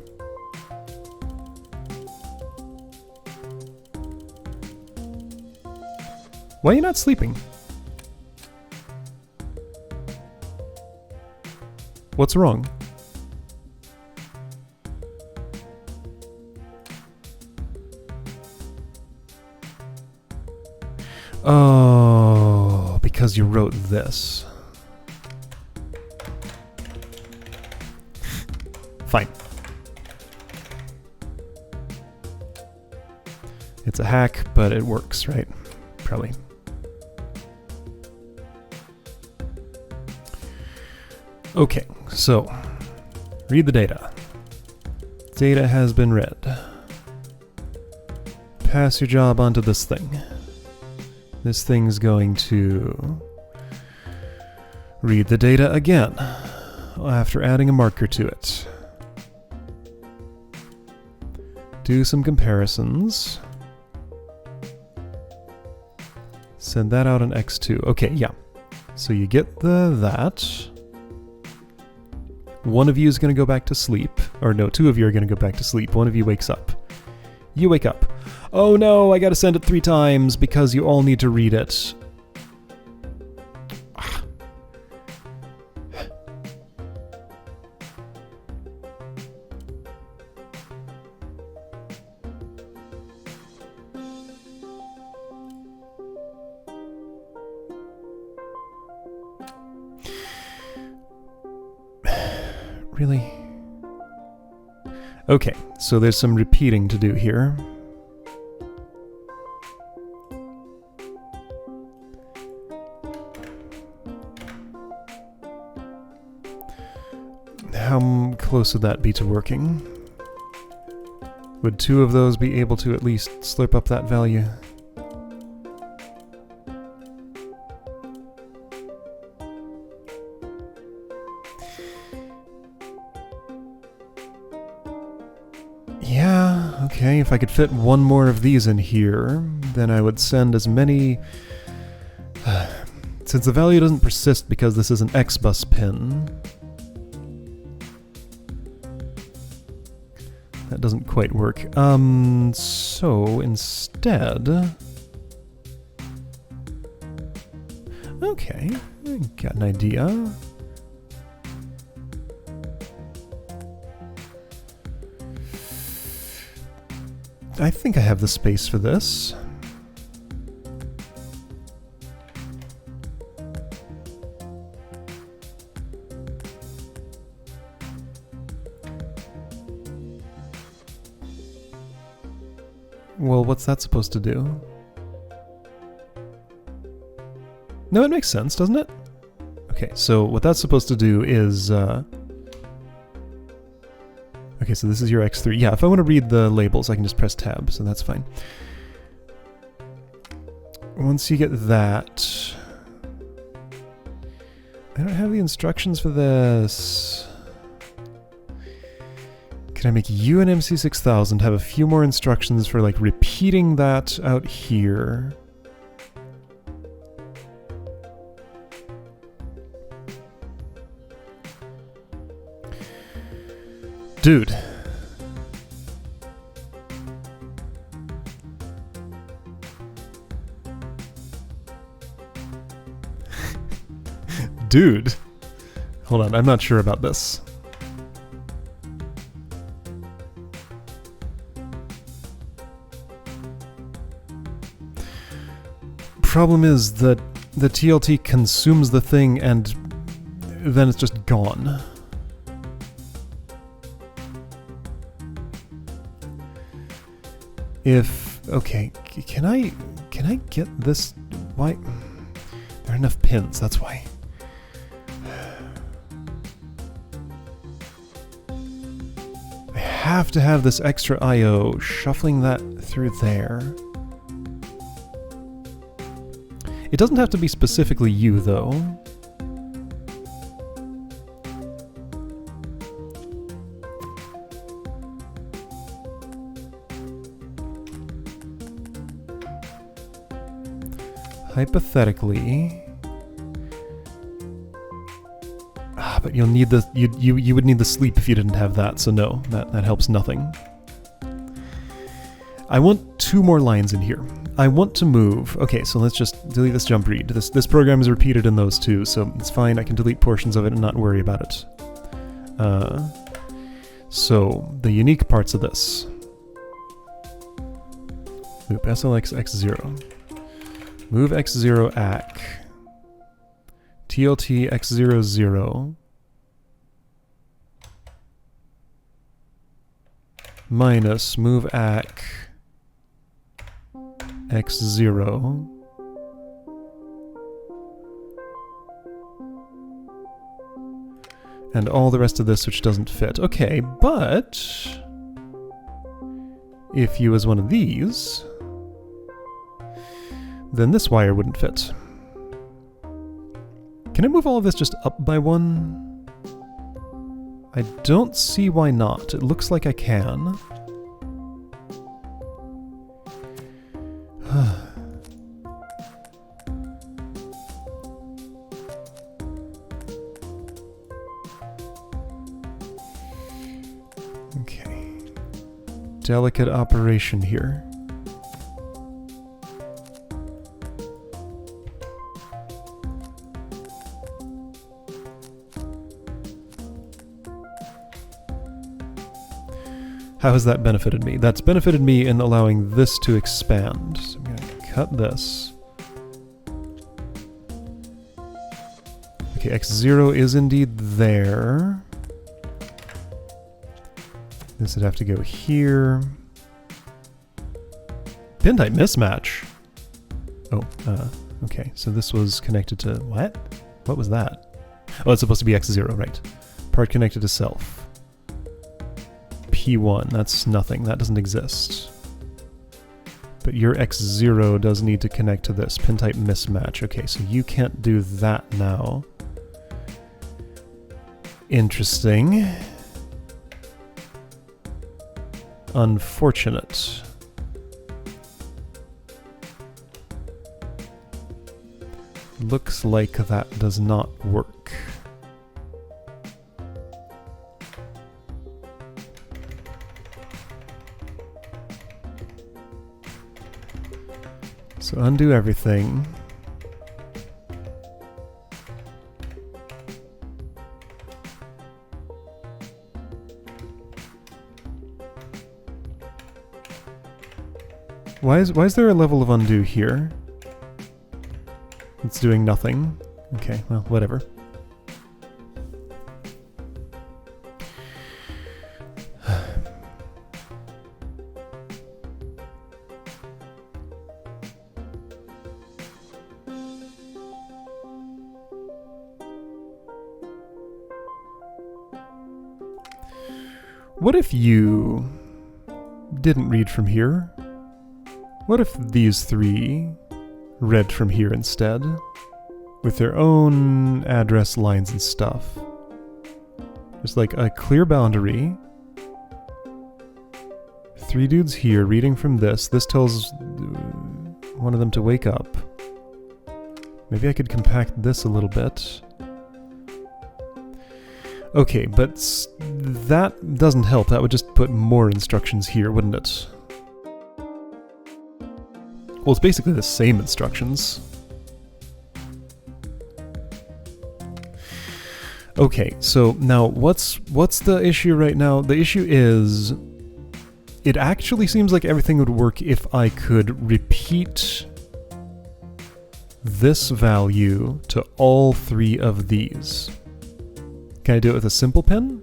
Why are you not sleeping? What's wrong? Oh, because you wrote this. Fine. It's a hack, but it works, right? Probably. Okay, so read the data. Data has been read. Pass your job onto this thing. This thing's going to Read the data again, after adding a marker to it. Do some comparisons. Send that out on X2. Okay, yeah. So you get that. One of you is going to go back to sleep. Or no, two of you are going to go back to sleep. One of you wakes up. You wake up. Oh no, I got to send it 3 times because you all need to read it. Really? Okay, so there's some repeating to do here. How close would that be to working? Would 2 of those be able to at least slurp up that value? Yeah, okay, if I could fit 1 more of these in here, then I would send as many... Since the value doesn't persist because this is an X-bus pin, that doesn't quite work. So instead... Okay, I got an idea. I think I have the space for this. Well, what's that supposed to do? No, it makes sense, doesn't it? Okay, so what that's supposed to do is... Okay, so this is your X3. Yeah, if I want to read the labels, I can just press tab, so that's fine. Once you get that... I don't have the instructions for this. Can I make you an MC6000, have a few more instructions for, like, repeating that out here? Dude. Dude. Hold on, I'm not sure about this. Problem is that the TLT consumes the thing and then it's just gone. Okay, can I get this? Why? There are enough pins, that's why. I have to have this extra I/O, shuffling that through there. It doesn't have to be specifically you, though. Hypothetically, but you'll need the you would need the sleep if you didn't have that. So no, that helps nothing. I want 2 more lines in here. I want to move. Okay, so let's just delete this jump read. This program is repeated in those 2, so it's fine. I can delete portions of it and not worry about it. So the unique parts of this: loop SLX X0. Move X0 ACK, TLT X0 0, minus move ACK X0, and all the rest of this which doesn't fit. Okay, but if you was one of these, then this wire wouldn't fit. Can I move all of this just up by 1? I don't see why not. It looks like I can. Okay. Delicate operation here. How has that benefited me? That's benefited me in allowing this to expand. So I'm going to cut this. Okay, x0 is indeed there. This would have to go here. Pin type mismatch. Oh, okay. So this was connected to what? What was that? Oh, it's supposed to be x0, right? Part connected to self. P1, that's nothing. That doesn't exist. But your x0 does need to connect to this. Pin type mismatch. Okay, so you can't do that now. Interesting. Unfortunate. Looks like that does not work. So undo everything. Why is there a level of undo here? It's doing nothing. Okay, well, whatever. What if you didn't read from here? What if these three read from here instead? With their own address lines and stuff. Just like a clear boundary. 3 dudes here reading from this. This tells one of them to wake up. Maybe I could compact this a little bit. Okay, but that doesn't help. That would just put more instructions here, wouldn't it? Well, it's basically the same instructions. Okay, so now what's the issue right now? The issue is it actually seems like everything would work if I could repeat this value to all 3 of these. Can I do it with a simple pin?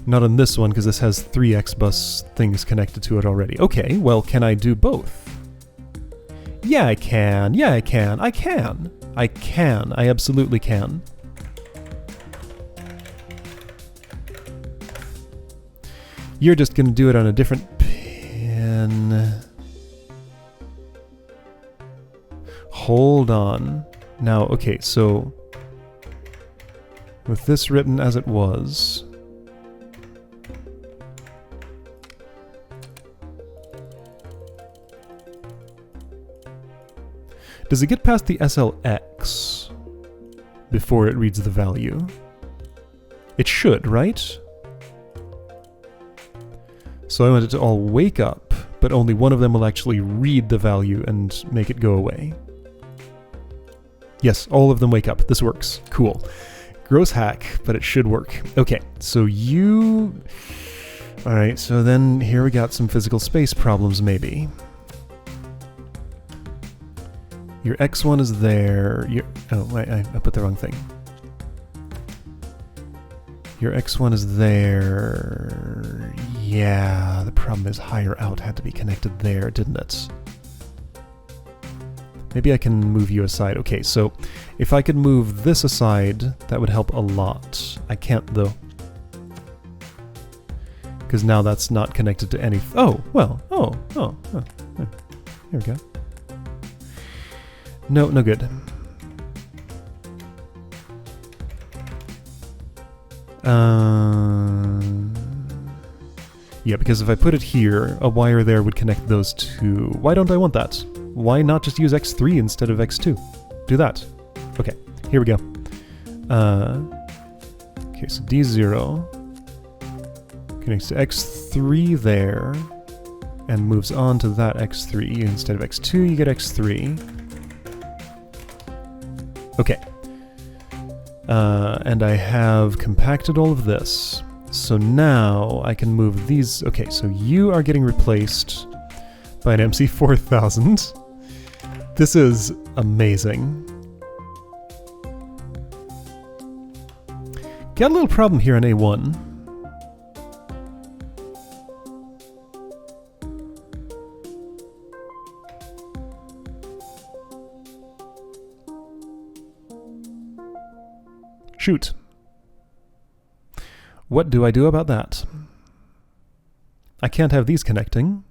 Not on this one, because this has 3 X-bus things connected to it already. Okay, well, can I do both? Yeah, I can. Yeah, I can. I can. I can. I absolutely can. You're just going to do it on a different pin. Hold on. Now, okay, so with this written as it was, does it get past the SLX before it reads the value? It should, right? So I want it to all wake up, but only one of them will actually read the value and make it go away. Yes, all of them wake up. This works. Cool. Gross hack, but it should work. Okay, so you... Alright, so then here we got some physical space problems, maybe. Your X1 is there. Oh, wait, I put the wrong thing. Your X1 is there. Yeah, the problem is higher out had to be connected there, didn't it? Maybe I can move you aside. Okay, so if I could move this aside, that would help a lot. I can't, though. Because now that's not connected to any... Oh, well. Oh. Here we go. No, no good. Yeah, because if I put it here, a wire there would connect those two. Why don't I want that? Why not just use X3 instead of X2? Do that. Okay, here we go. Okay, so D0 connects to X3 there, and moves on to that X3. Instead of X2, you get X3. Okay. And I have compacted all of this. So now I can move these. Okay, so you are getting replaced by an MC4000. This is amazing. Got a little problem here on A1. Shoot. What do I do about that? I can't have these connecting.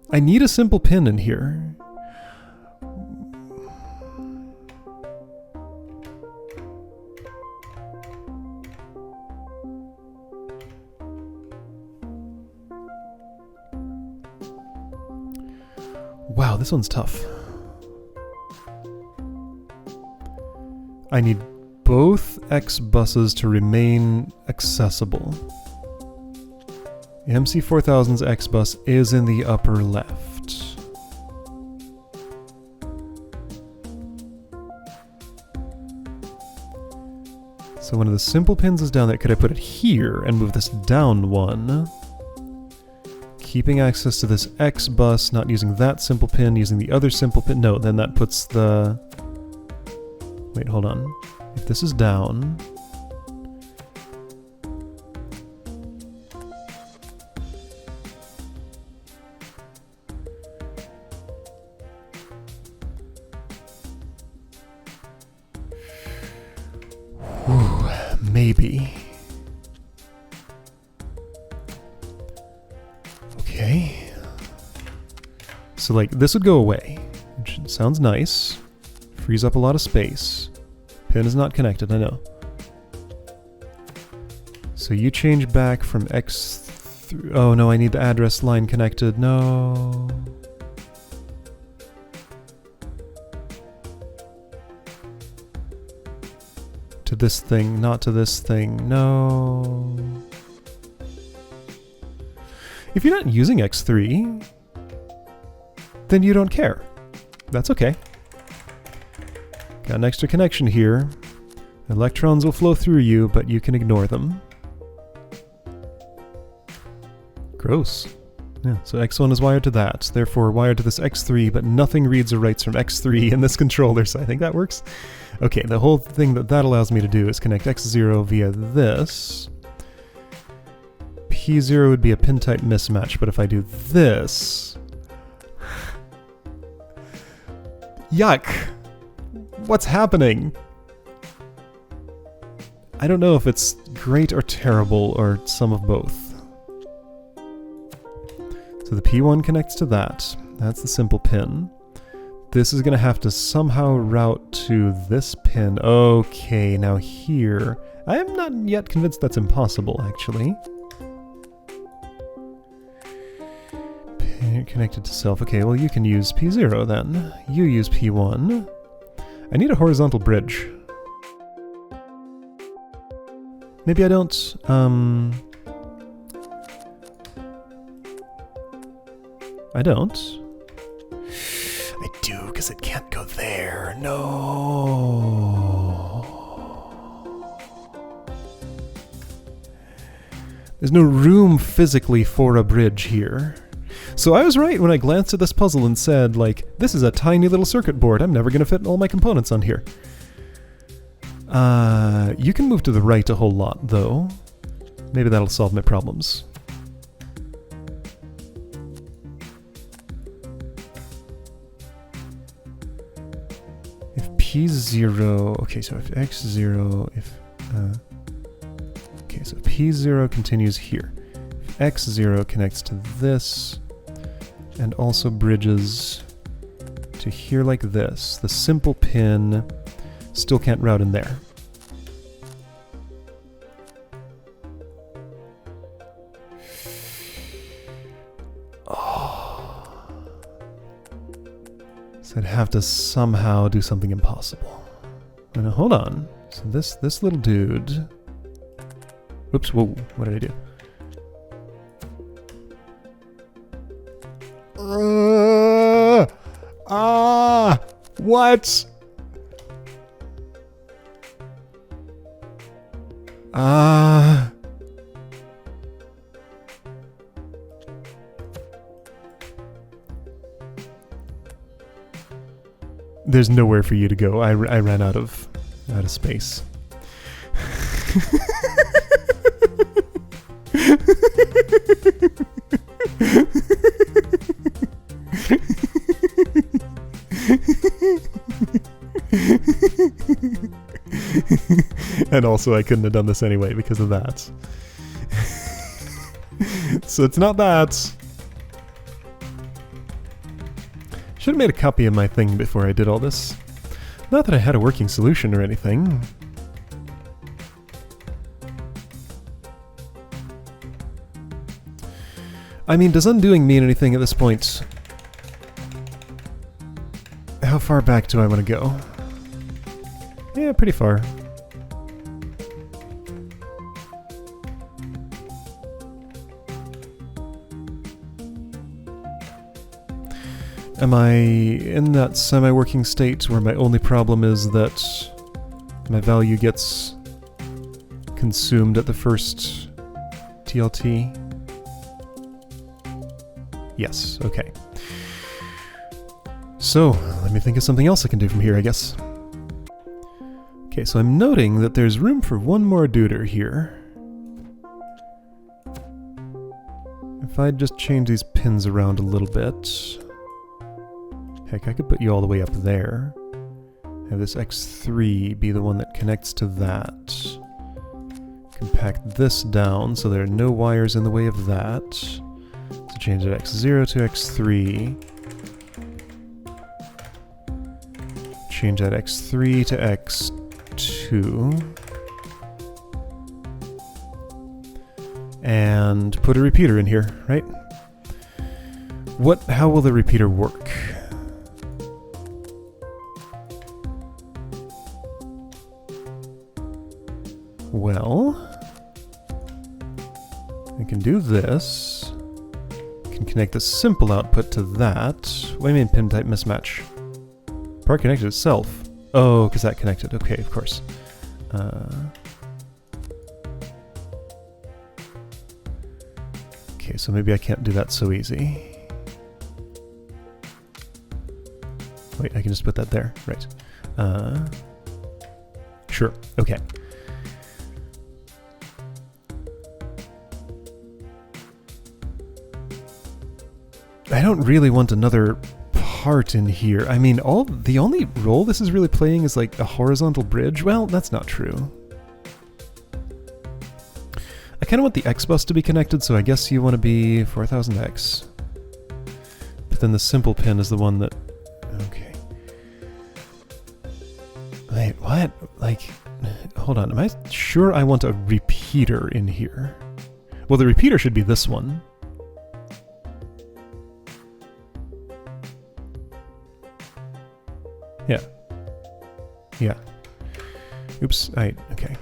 I need a simple pin in here. Wow, this one's tough. I need both X buses to remain accessible. The MC4000's X bus is in the upper left. So one of the simple pins is down there. Could I put it here and move this down one? Keeping access to this X bus, not using that simple pin, using the other simple pin. No, then that puts the... Wait, hold on. If this is down... Whew, maybe. Okay. So like this would go away, which sounds nice. Frees up a lot of space. Pin is not connected, I know. So you change back from X3. Oh no, I need the address line connected. No. To this thing, not to this thing. No. If you're not using X3, then you don't care. That's okay. Got an extra connection here. Electrons will flow through you, but you can ignore them. Gross. Yeah, so X1 is wired to that, therefore wired to this X3, but nothing reads or writes from X3 in this controller, so I think that works. Okay, the whole thing that allows me to do is connect X0 via this. P0 would be a pin-type mismatch, but if I do this... Yuck! What's happening? I don't know if it's great or terrible, or some of both. So the P1 connects to that. That's the simple pin. This is going to have to somehow route to this pin. Okay, now here... I am not yet convinced that's impossible, actually. Pin connected to self. Okay, well you can use P0 then. You use P1. I need a horizontal bridge. Maybe I don't... I don't. I do, because it can't go there. No. There's no room physically for a bridge here. So I was right when I glanced at this puzzle and said, like, this is a tiny little circuit board. I'm never going to fit all my components on here. You can move to the right a whole lot, though. Maybe that'll solve my problems. P0, okay, so if X0, okay, so P0 continues here. If X0 connects to this, and also bridges to here like this. The simple pin still can't route in there. Oh. So I'd have to somehow do something impossible. Now hold on. So this little dude. Oops, whoa, what did I do? What? There's nowhere for you to go. I ran out of space. And also I couldn't have done this anyway because of that. So it's not that. Should have made a copy of my thing before I did all this. Not that I had a working solution or anything. I mean, does undoing mean anything at this point? How far back do I want to go? Yeah, pretty far. Am I in that semi-working state where my only problem is that my value gets consumed at the first TLT? Yes, okay. So, let me think of something else I can do from here, I guess. Okay, so I'm noting that there's room for one more duder here. If I just change these pins around a little bit... Heck, I could put you all the way up there. Have this X3 be the one that connects to that. Compact this down so there are no wires in the way of that. So change that X0 to X3. Change that X3 to X2. And put a repeater in here, right? How will the repeater work? Well, I can do this. I can connect the simple output to that. What do you mean pin type mismatch? Part connected itself. Oh, because that connected. Okay, of course. Okay, so maybe I can't do that so easy. Wait, I can just put that there. Right. Sure. Okay. I don't really want another part in here. I mean, the only role this is really playing is like a horizontal bridge. Well, that's not true. I kind of want the X bus to be connected, so I guess you want to be 4000X. But then the simple pin is the one that... Okay. Wait, what? Like, hold on. Am I sure I want a repeater in here? Well, the repeater should be this one. Yeah. Yeah. Oops. Okay.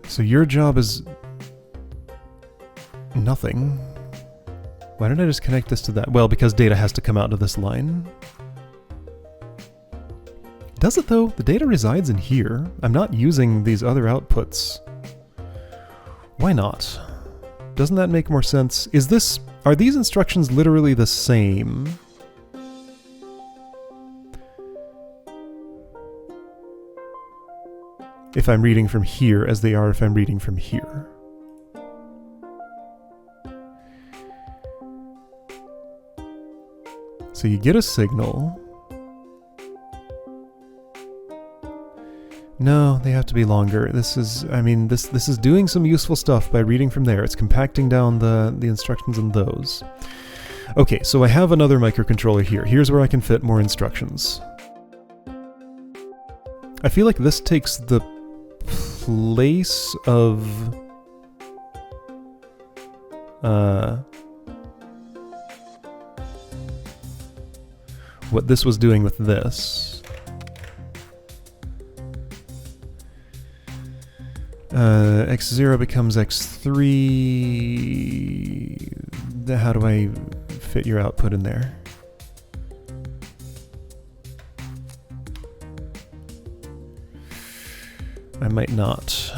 So your job is... nothing. Why don't I just connect this to that? Well, because data has to come out of this line. Does it though? The data resides in here. I'm not using these other outputs. Why not? Doesn't that make more sense? Are these instructions literally the same? If I'm reading from here as they are if I'm reading from here. So you get a signal. No, they have to be longer. This is, I mean, this is doing some useful stuff by reading from there. It's compacting down the instructions in those. Okay, so I have another microcontroller here. Here's where I can fit more instructions. I feel like this takes the place of... what this was doing with this. X0 becomes X3. How do I fit your output in there? I might not.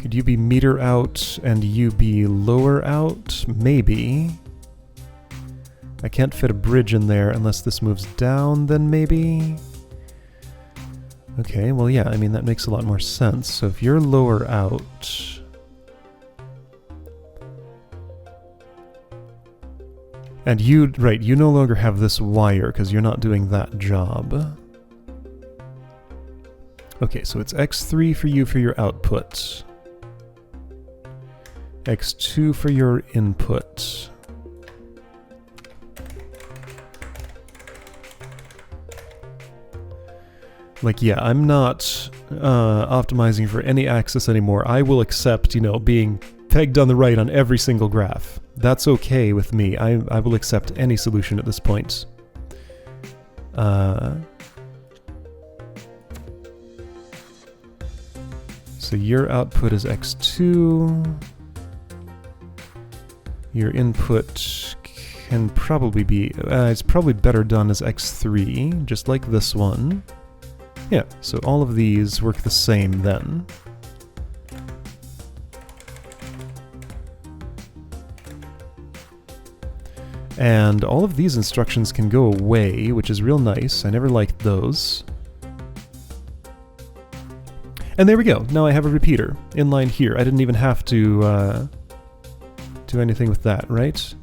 Could you be meter out and you be lower out? Maybe. I can't fit a bridge in there unless this moves down, then maybe? Okay, well yeah, I mean that makes a lot more sense. So if you're lower out... And you, right, you no longer have this wire because you're not doing that job. Okay, so it's X3 for you for your output. X2 for your input. Like, yeah, I'm not optimizing for any axis anymore. I will accept, you know, being pegged on the right on every single graph. That's okay with me. I will accept any solution at this point. So your output is X2. Your input can probably be... it's probably better done as X3, just like this one. Yeah, so all of these work the same then. And all of these instructions can go away, which is real nice. I never liked those. And there we go. Now I have a repeater inline here. I didn't even have to do anything with that, right?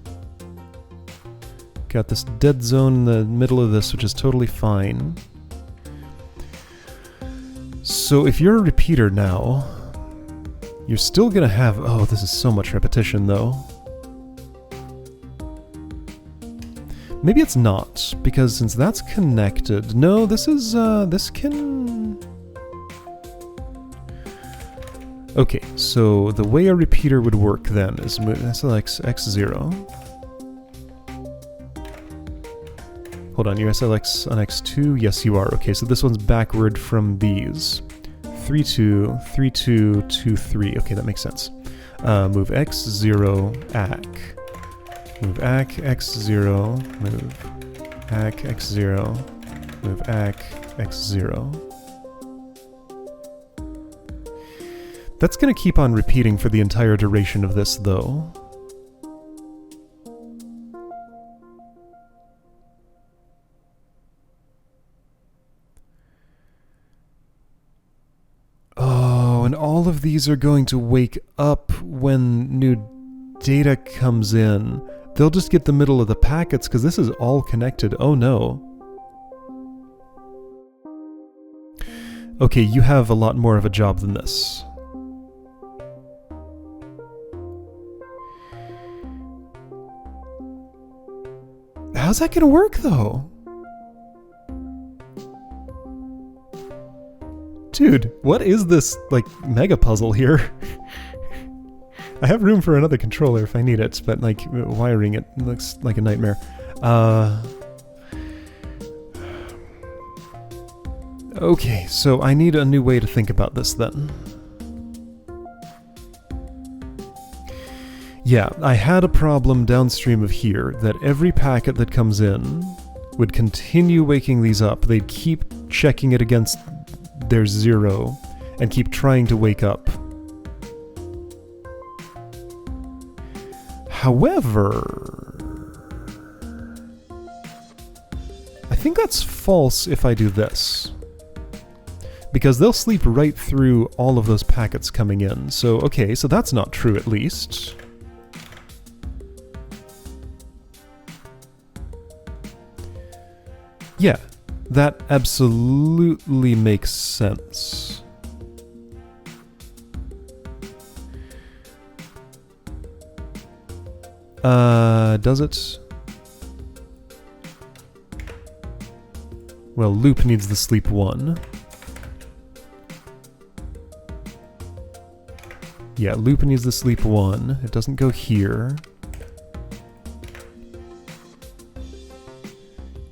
Got this dead zone in the middle of this, which is totally fine. So if you're a repeater now, you're still gonna have... Oh, this is so much repetition, though. Maybe it's not, because since that's connected... No, this is, this can... Okay, so the way a repeater would work then is SLX X0. Hold on, you're SLX on X2? Yes, you are. Okay, so this one's backward from these. 3, 2, 3, 2, 2, 3. Okay, that makes sense. Move X0, ACK. Move ACK, X0, move ACK, X0, move ACK, X0. That's going to keep on repeating for the entire duration of this, though. Oh, and all of these are going to wake up when new data comes in. They'll just get the middle of the packets because this is all connected. Oh no. Okay, you have a lot more of a job than this. How's that gonna work, though? Dude, what is this, like, mega puzzle here? I have room for another controller if I need it, but, like, wiring it looks like a nightmare. Okay, so I need a new way to think about this, then. Yeah, I had a problem downstream of here that every packet that comes in would continue waking these up. They'd keep checking it against their 0 and keep trying to wake up. However, I think that's false if I do this. Because they'll sleep right through all of those packets coming in. So, okay, so that's not true at least. Yeah, that absolutely makes sense. Does it? Well, loop needs the sleep 1. Yeah, loop needs the sleep 1. It doesn't go here.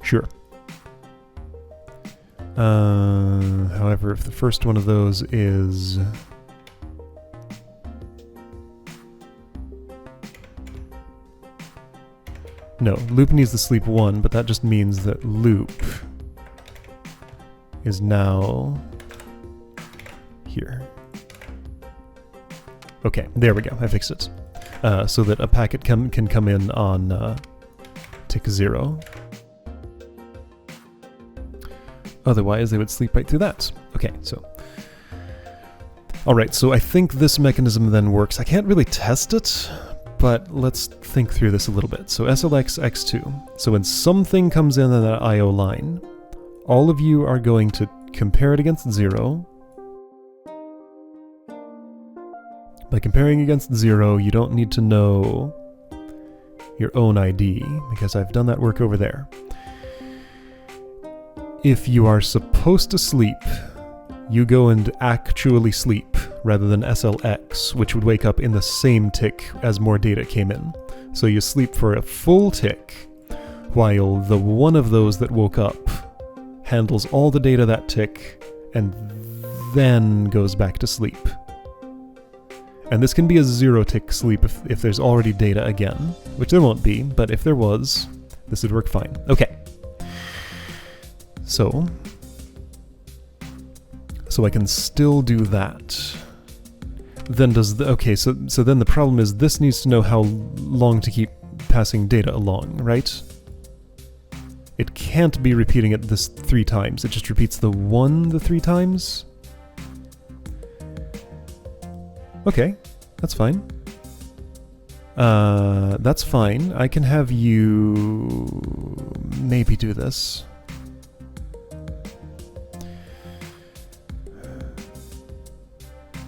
Sure. However, if the first one of those is... No, loop needs the sleep 1, but that just means that loop is now here. Okay, there we go. I fixed it. So that a packet can come in on tick 0. Otherwise, they would sleep right through that. Okay, so... Alright, so I think this mechanism then works. I can't really test it, but let's think through this a little bit. So SLX X2. So when something comes in on that IO line, all of you are going to compare it against 0. By comparing against 0, you don't need to know your own ID, because I've done that work over there. If you are supposed to sleep, you go and actually sleep, rather than SLX, which would wake up in the same tick as more data came in. So you sleep for a full tick, while the one of those that woke up handles all the data that tick, and then goes back to sleep. And this can be a 0-tick sleep if there's already data again, which there won't be, but if there was, this would work fine. Okay. So I can still do that. Then does the... Okay, so then the problem is this needs to know how long to keep passing data along, right? It can't be repeating it this 3 times. It just repeats the 1 the 3 times? Okay, that's fine. That's fine. I can have you maybe do this.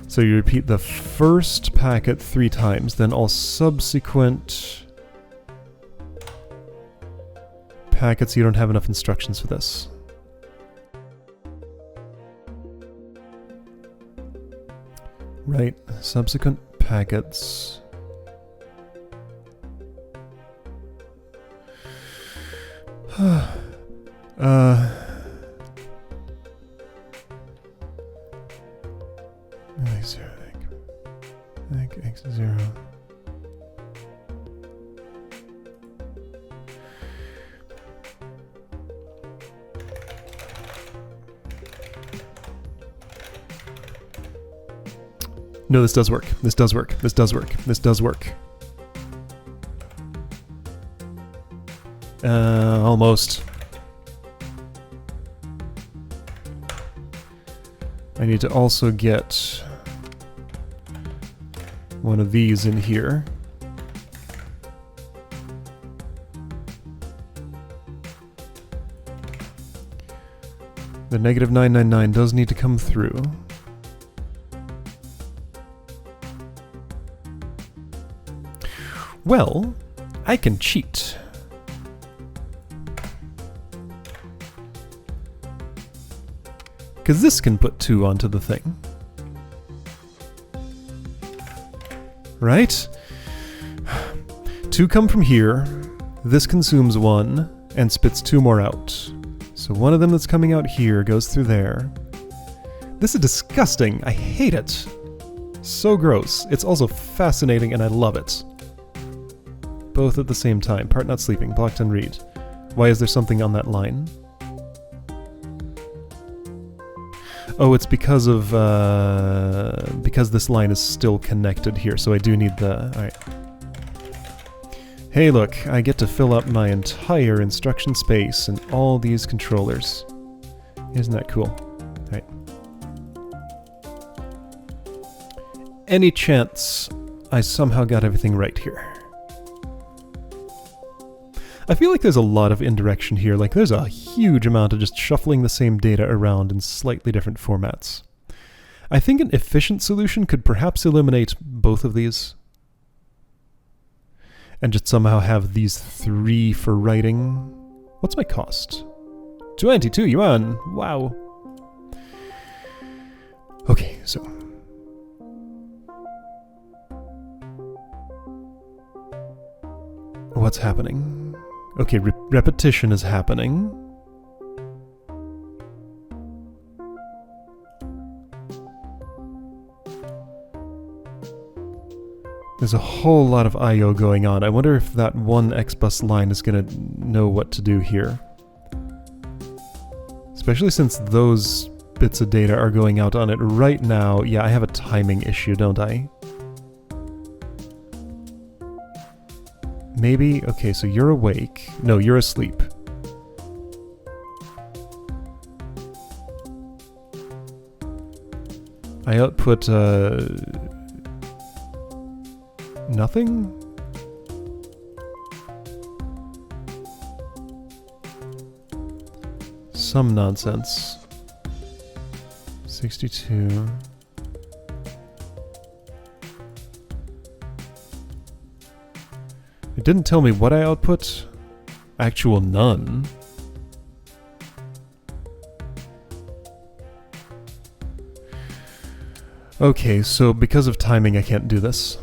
So you repeat the first packet 3 times, then all subsequent packets, you don't have enough instructions for this. Right, subsequent packets. X0. No, this does work. This does work. This does work. This does work. Almost. I need to also get one of these in here. The -999 does need to come through. Well, I can cheat. Because this can put 2 onto the thing. Right? 2 come from here, this consumes 1, and spits 2 more out. So one of them that's coming out here goes through there. This is disgusting. I hate it. So gross. It's also fascinating and I love it. Both at the same time. Part not sleeping. Blocked and read. Why is there something on that line? Oh, it's because of, because this line is still connected here, so I do need the... Alright. Hey look, I get to fill up my entire instruction space and all these controllers. Isn't that cool? Alright. Any chance I somehow got everything right here? I feel like there's a lot of indirection here. Like, there's a huge amount of just shuffling the same data around in slightly different formats. I think an efficient solution could perhaps eliminate both of these and just somehow have these 3 for writing. What's my cost? 22 yuan! Wow! Okay, so... what's happening? Okay, repetition is happening. There's a whole lot of I/O going on. I wonder if that one X-bus line is going to know what to do here. Especially since those bits of data are going out on it right now. Yeah, I have a timing issue, don't I? Maybe... okay, so you're awake. No, you're asleep. I output, nothing? Some nonsense. 62... It didn't tell me what I output. Actual none. Okay, so because of timing I can't do this.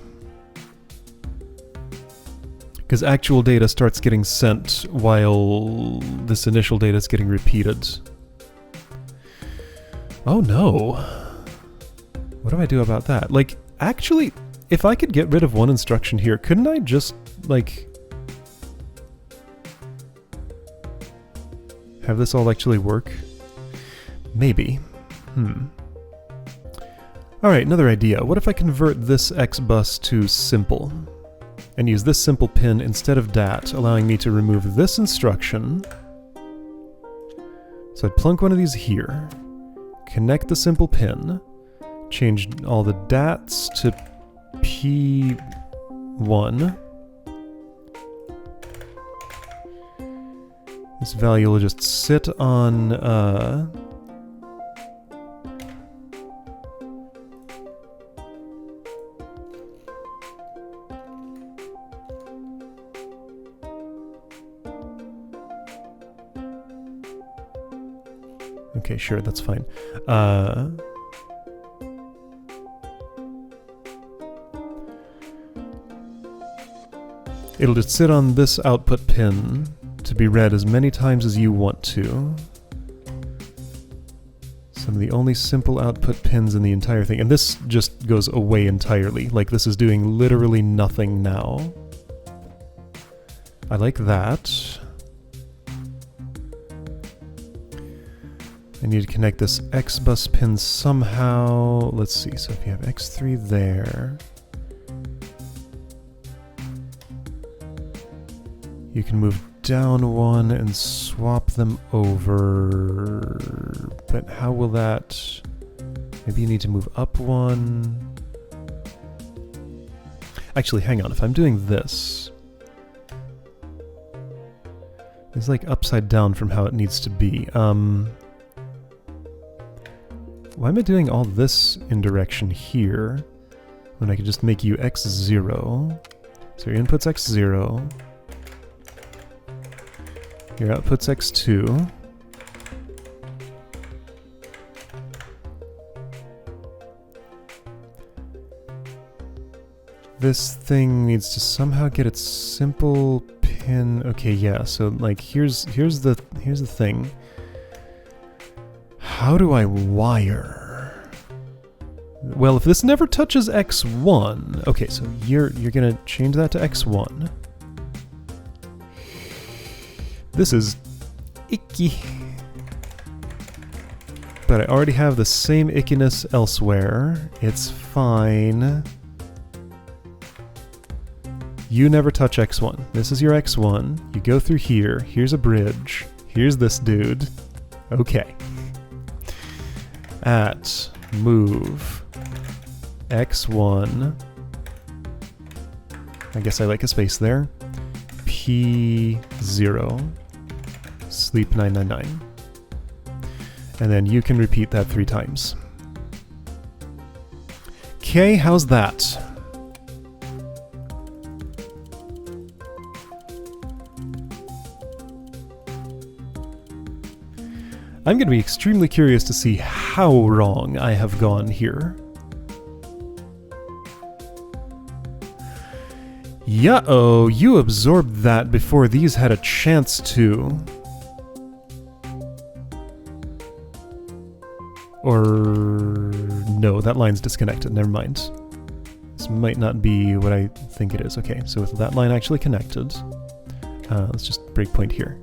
Because actual data starts getting sent while this initial data is getting repeated. Oh no. What do I do about that? Like, actually, if I could get rid of one instruction here, couldn't I just, like, have this all actually work? Maybe. Alright, another idea. What if I convert this X-bus to simple? And use this simple pin instead of dat, allowing me to remove this instruction. So I'd plunk one of these here, connect the simple pin, change all the dats to P1. This value will just sit on, okay, sure, that's fine. It'll just sit on this output pin to be read as many times as you want to. Some of the only simple output pins in the entire thing. And this just goes away entirely. Like, this is doing literally nothing now. I like that. I need to connect this X-bus pin somehow. Let's see, so if you have X3 there, you can move down one and swap them over. But how will that... maybe you need to move up one. Actually, hang on, if I'm doing this, it's like upside down from how it needs to be. Why am I doing all this indirection here when I could just make you x0? So your input's x0, your output's x2. This thing needs to somehow get its simple pin. Okay, yeah. So like here's the thing. How do I wire? Well, if this never touches x1, okay, so you're gonna change that to x1. This is icky. But I already have the same ickiness elsewhere. It's fine. You never touch x1. This is your x1. You go through here. Here's a bridge. Here's this dude. Okay. At move x1. I guess I like a space there. P0, sleep 999. And then you can repeat that 3 times. Okay, how's that? I'm going to be extremely curious to see how wrong I have gone here. Yeah-oh, you absorbed that before these had a chance to. Or no, that line's disconnected, never mind. This might not be what I think it is. Okay, so with that line actually connected, let's just break point here.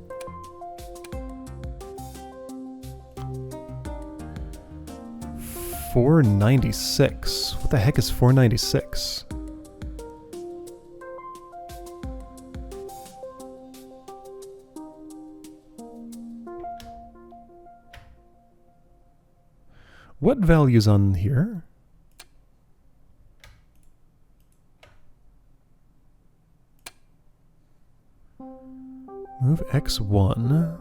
$496. What the heck is $496? What value's on here? Move X1.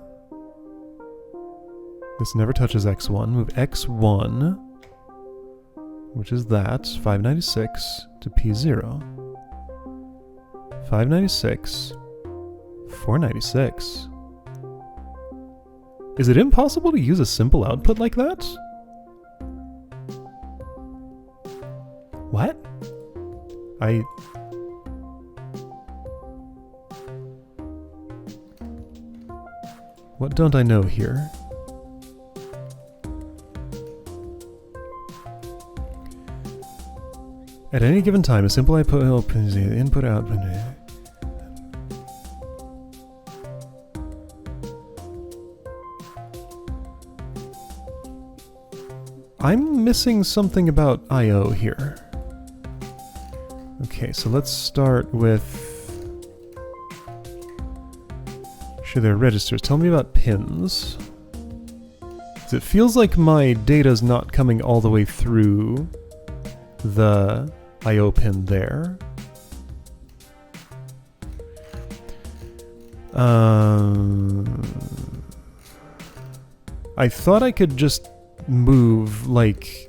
This never touches X1. Move X1, which is that, 596 to P0. 596, 496. Is it impossible to use a simple output like that? What? What don't I know here? At any given time, a simple input output. I'm missing something about I/O here. Okay, so let's start with... Sure, there are registers. Tell me about pins. It feels like my data's not coming all the way through the I/O pin there. I thought I could just move like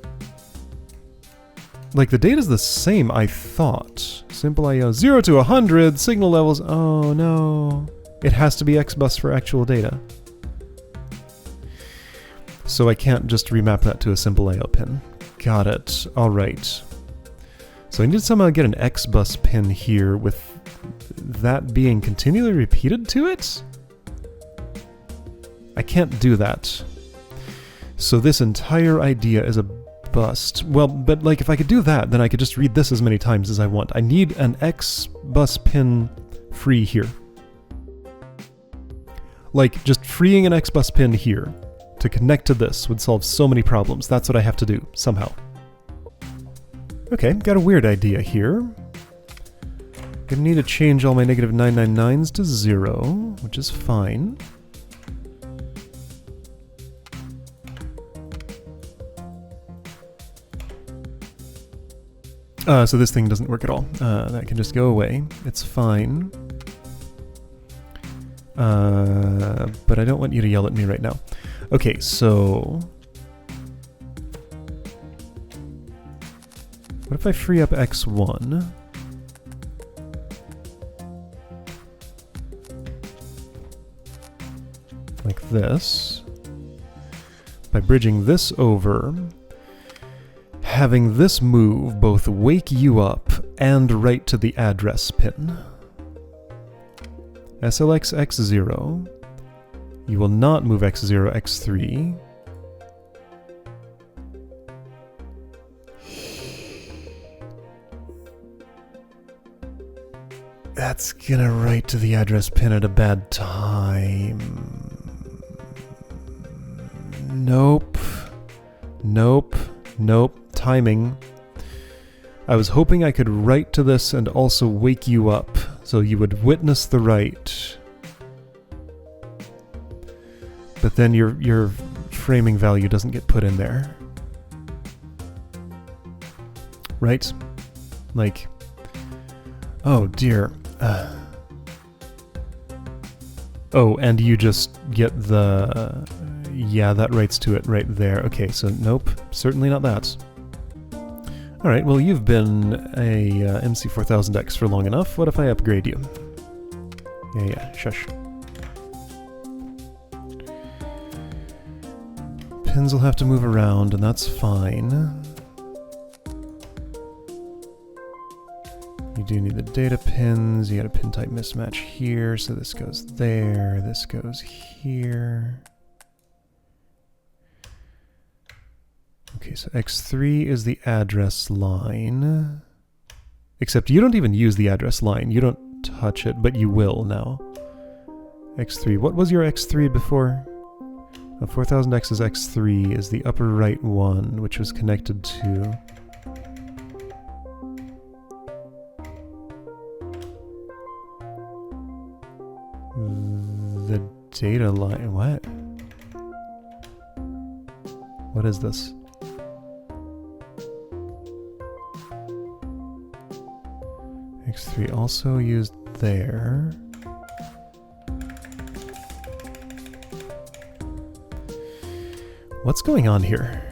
the data's the same, I thought. Simple I/O 0 to 100 signal levels. Oh no. It has to be XBus for actual data. So I can't just remap that to a simple I/O pin. Got it. Alright. So I need to somehow get an XBus pin here with that being continually repeated to it? I can't do that. So this entire idea is a bust. Well, but like if I could do that, then I could just read this as many times as I want. I need an XBus pin free here. Like, just freeing an XBus pin here to connect to this would solve so many problems. That's what I have to do, somehow. Okay, got a weird idea here. Gonna need to change all my negative 999s to 0, which is fine. So this thing doesn't work at all. That can just go away. It's fine. But I don't want you to yell at me right now. Okay, so... what if I free up X1? Like this. By bridging this over, having this move both wake you up and write to the address pin. SLX X0. You will not move X0, X3. That's gonna write to the address pin at a bad time. Nope. Nope. Nope. Timing. I was hoping I could write to this and also wake you up, so you would witness the write. But then your framing value doesn't get put in there. Right? Like, oh dear. Oh, and you just get the... yeah, that writes to it right there. Okay, so nope, certainly not that. Alright, well you've been a MC4000X for long enough. What if I upgrade you? Yeah, shush. Pins will have to move around, and that's fine. You do need the data pins. You got a pin type mismatch here, so this goes there, this goes here. Okay, so X3 is the address line. Except you don't even use the address line. You don't touch it, but you will now. X3. What was your X3 before? 4000X's X3 is the upper right one, which was connected to... the data line. What? What is this? X3 also used there. What's going on here?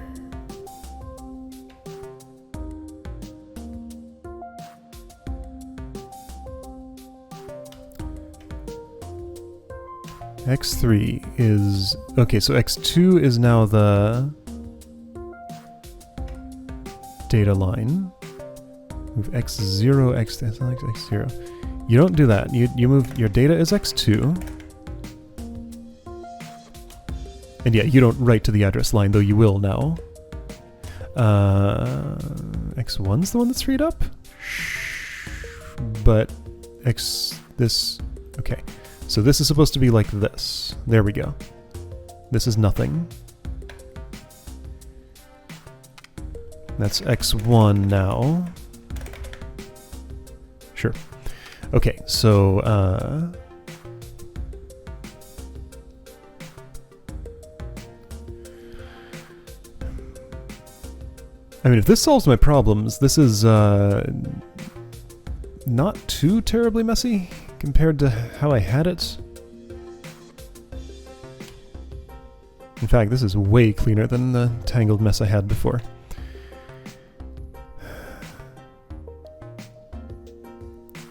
X3 is... okay, so X2 is now the data line. Move X0, X0. You don't do that. You move... your data is X2. And yeah, you don't write to the address line, though you will now. X1's the one that's freed up? But this... okay. So this is supposed to be like this. There we go. This is nothing. That's X1 now. Sure. Okay, so... I mean, if this solves my problems, this is not too terribly messy compared to how I had it. In fact, this is way cleaner than the tangled mess I had before.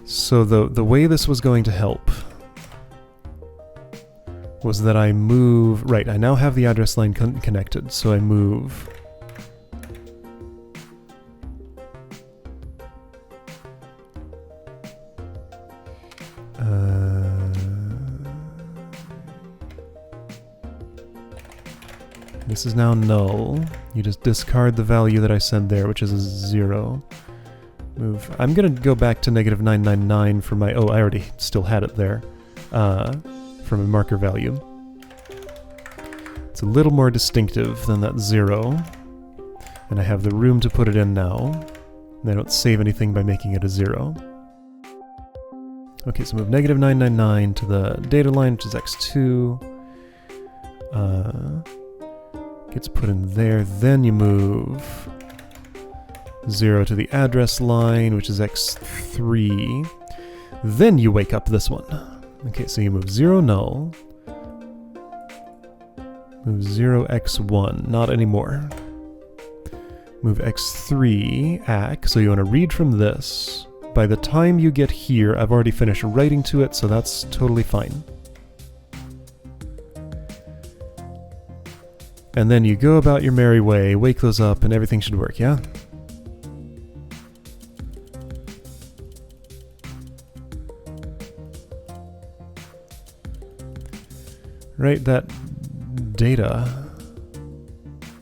So the way this was going to help was that I move... right, I now have the address line connected, so I move... this is now null. You just discard the value that I sent there, which is a 0. Move. I'm gonna go back to -999 for my... oh, I already still had it there. From a marker value. It's a little more distinctive than that 0. And I have the room to put it in now. And I don't save anything by making it a 0. Okay, so move -999 to the data line, which is X2. Gets put in there, then you move 0 to the address line, which is X3. Then you wake up this one. Okay, so you move 0 null. Move 0 X1, not anymore. Move X3 ACK, so you want to read from this. By the time you get here, I've already finished writing to it, so that's totally fine. And then you go about your merry way, wake those up, and everything should work, yeah? Write that data.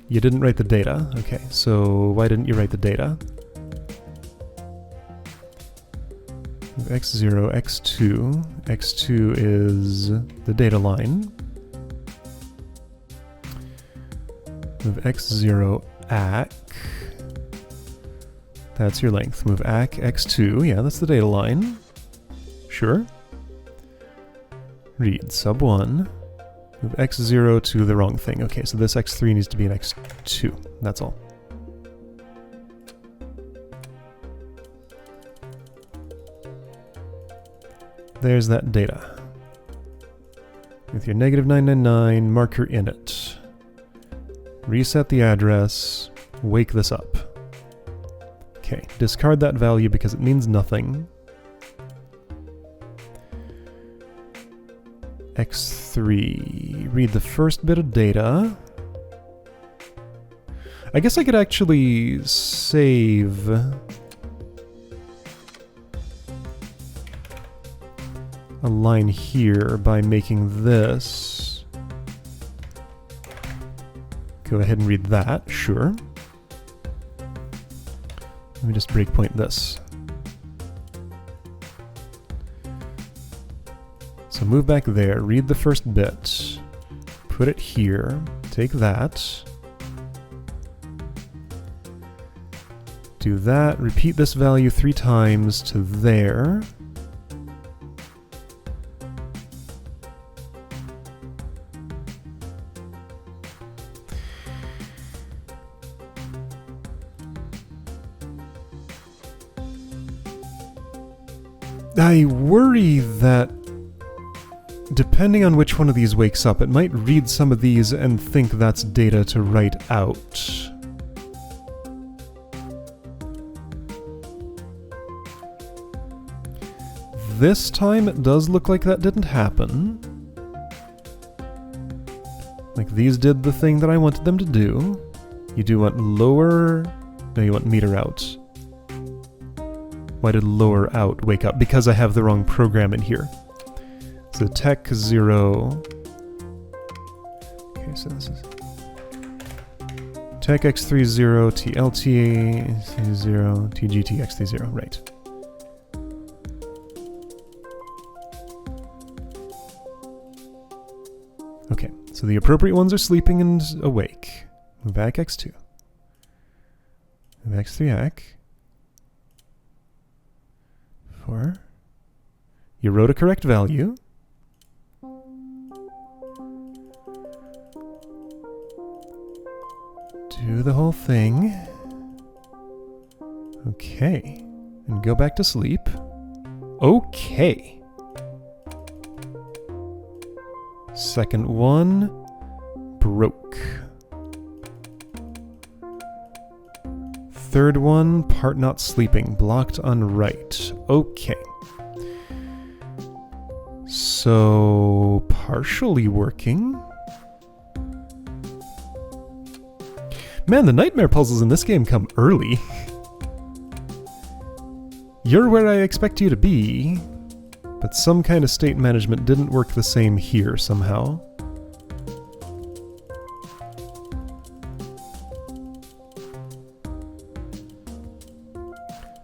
You didn't write the data. Okay, so why didn't you write the data? X0, X2. X2 is the data line. Move X0 ACK. That's your length. Move ACK X2. Yeah, that's the data line. Sure. Read sub 1. Move X0 to the wrong thing. Okay, so this X3 needs to be an X2. That's all. There's that data. With your -999 marker in it. Reset the address. Wake this up. Okay, discard that value because it means nothing. X3. Read the first bit of data. I guess I could actually save a line here by making this. Go ahead and read that, sure. Let me just breakpoint this. So move back there, read the first bit, put it here, take that, do that, repeat this value 3 times to there. I worry that depending on which one of these wakes up, it might read some of these and think that's data to write out. This time it does look like that didn't happen. Like these did the thing that I wanted them to do. You do want lower... No, you want meter out. Why did lower out wake up? Because I have the wrong program in here. So tech 0. Okay, so this is tech x30, TLT 0, TGT x30, right. Okay, so the appropriate ones are sleeping and awake. Move back x2. Move x3 ac. 4. You wrote a correct value. Do the whole thing. Okay. And go back to sleep. Okay. Second one broke. Third one, part not sleeping, blocked on right. Okay. So, partially working. Man, the nightmare puzzles in this game come early. You're where I expect you to be, but some kind of state management didn't work the same here somehow.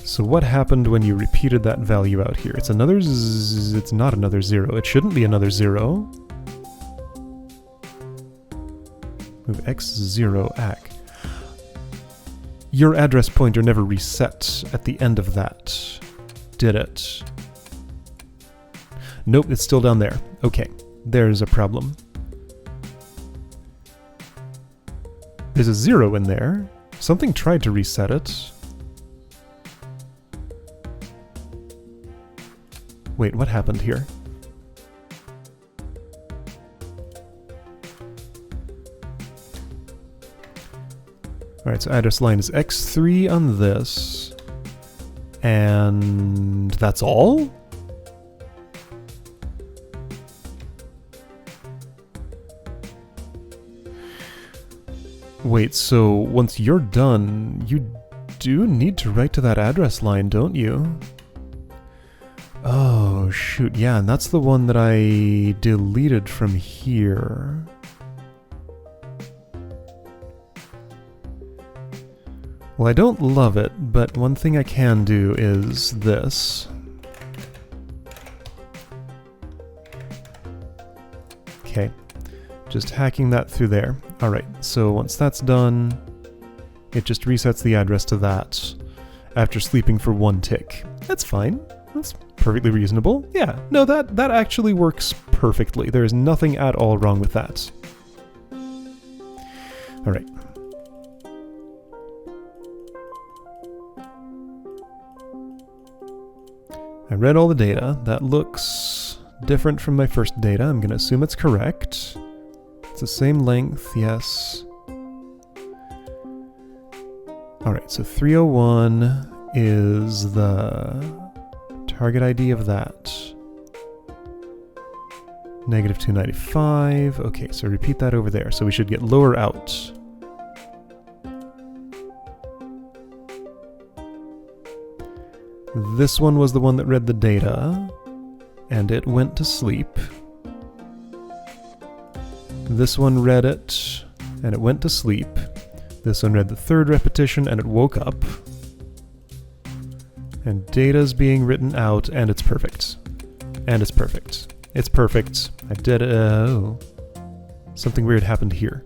So what happened when you repeated that value out here? It's another it's not another 0. It shouldn't be another 0. Move x0 ac. Your address pointer never reset at the end of that, did it? Nope, it's still down there. Okay, there's a problem. There's a 0 in there. Something tried to reset it. Wait, what happened here? Alright, so address line is x3 on this. And that's all? Wait, so once you're done, you do need to write to that address line, don't you? Oh, shoot, yeah, and that's the one that I deleted from here. Well, I don't love it, but one thing I can do is this. Okay, just hacking that through there. Alright, so once that's done, it just resets the address to that after sleeping for 1 tick. That's fine. That's perfectly reasonable. Yeah, no, that actually works perfectly. There is nothing at all wrong with that. Alright. I read all the data. That looks different from my first data. I'm going to assume it's correct. It's the same length, yes. Alright, so 301 is the target ID of that. Negative 295. Okay, so repeat that over there. So we should get lower out. This one was the one that read the data, and it went to sleep. This one read it, and it went to sleep. This one read the third repetition, and it woke up. And data's being written out, and it's perfect. And it's perfect. It's perfect. I did it. Oh. Something weird happened here.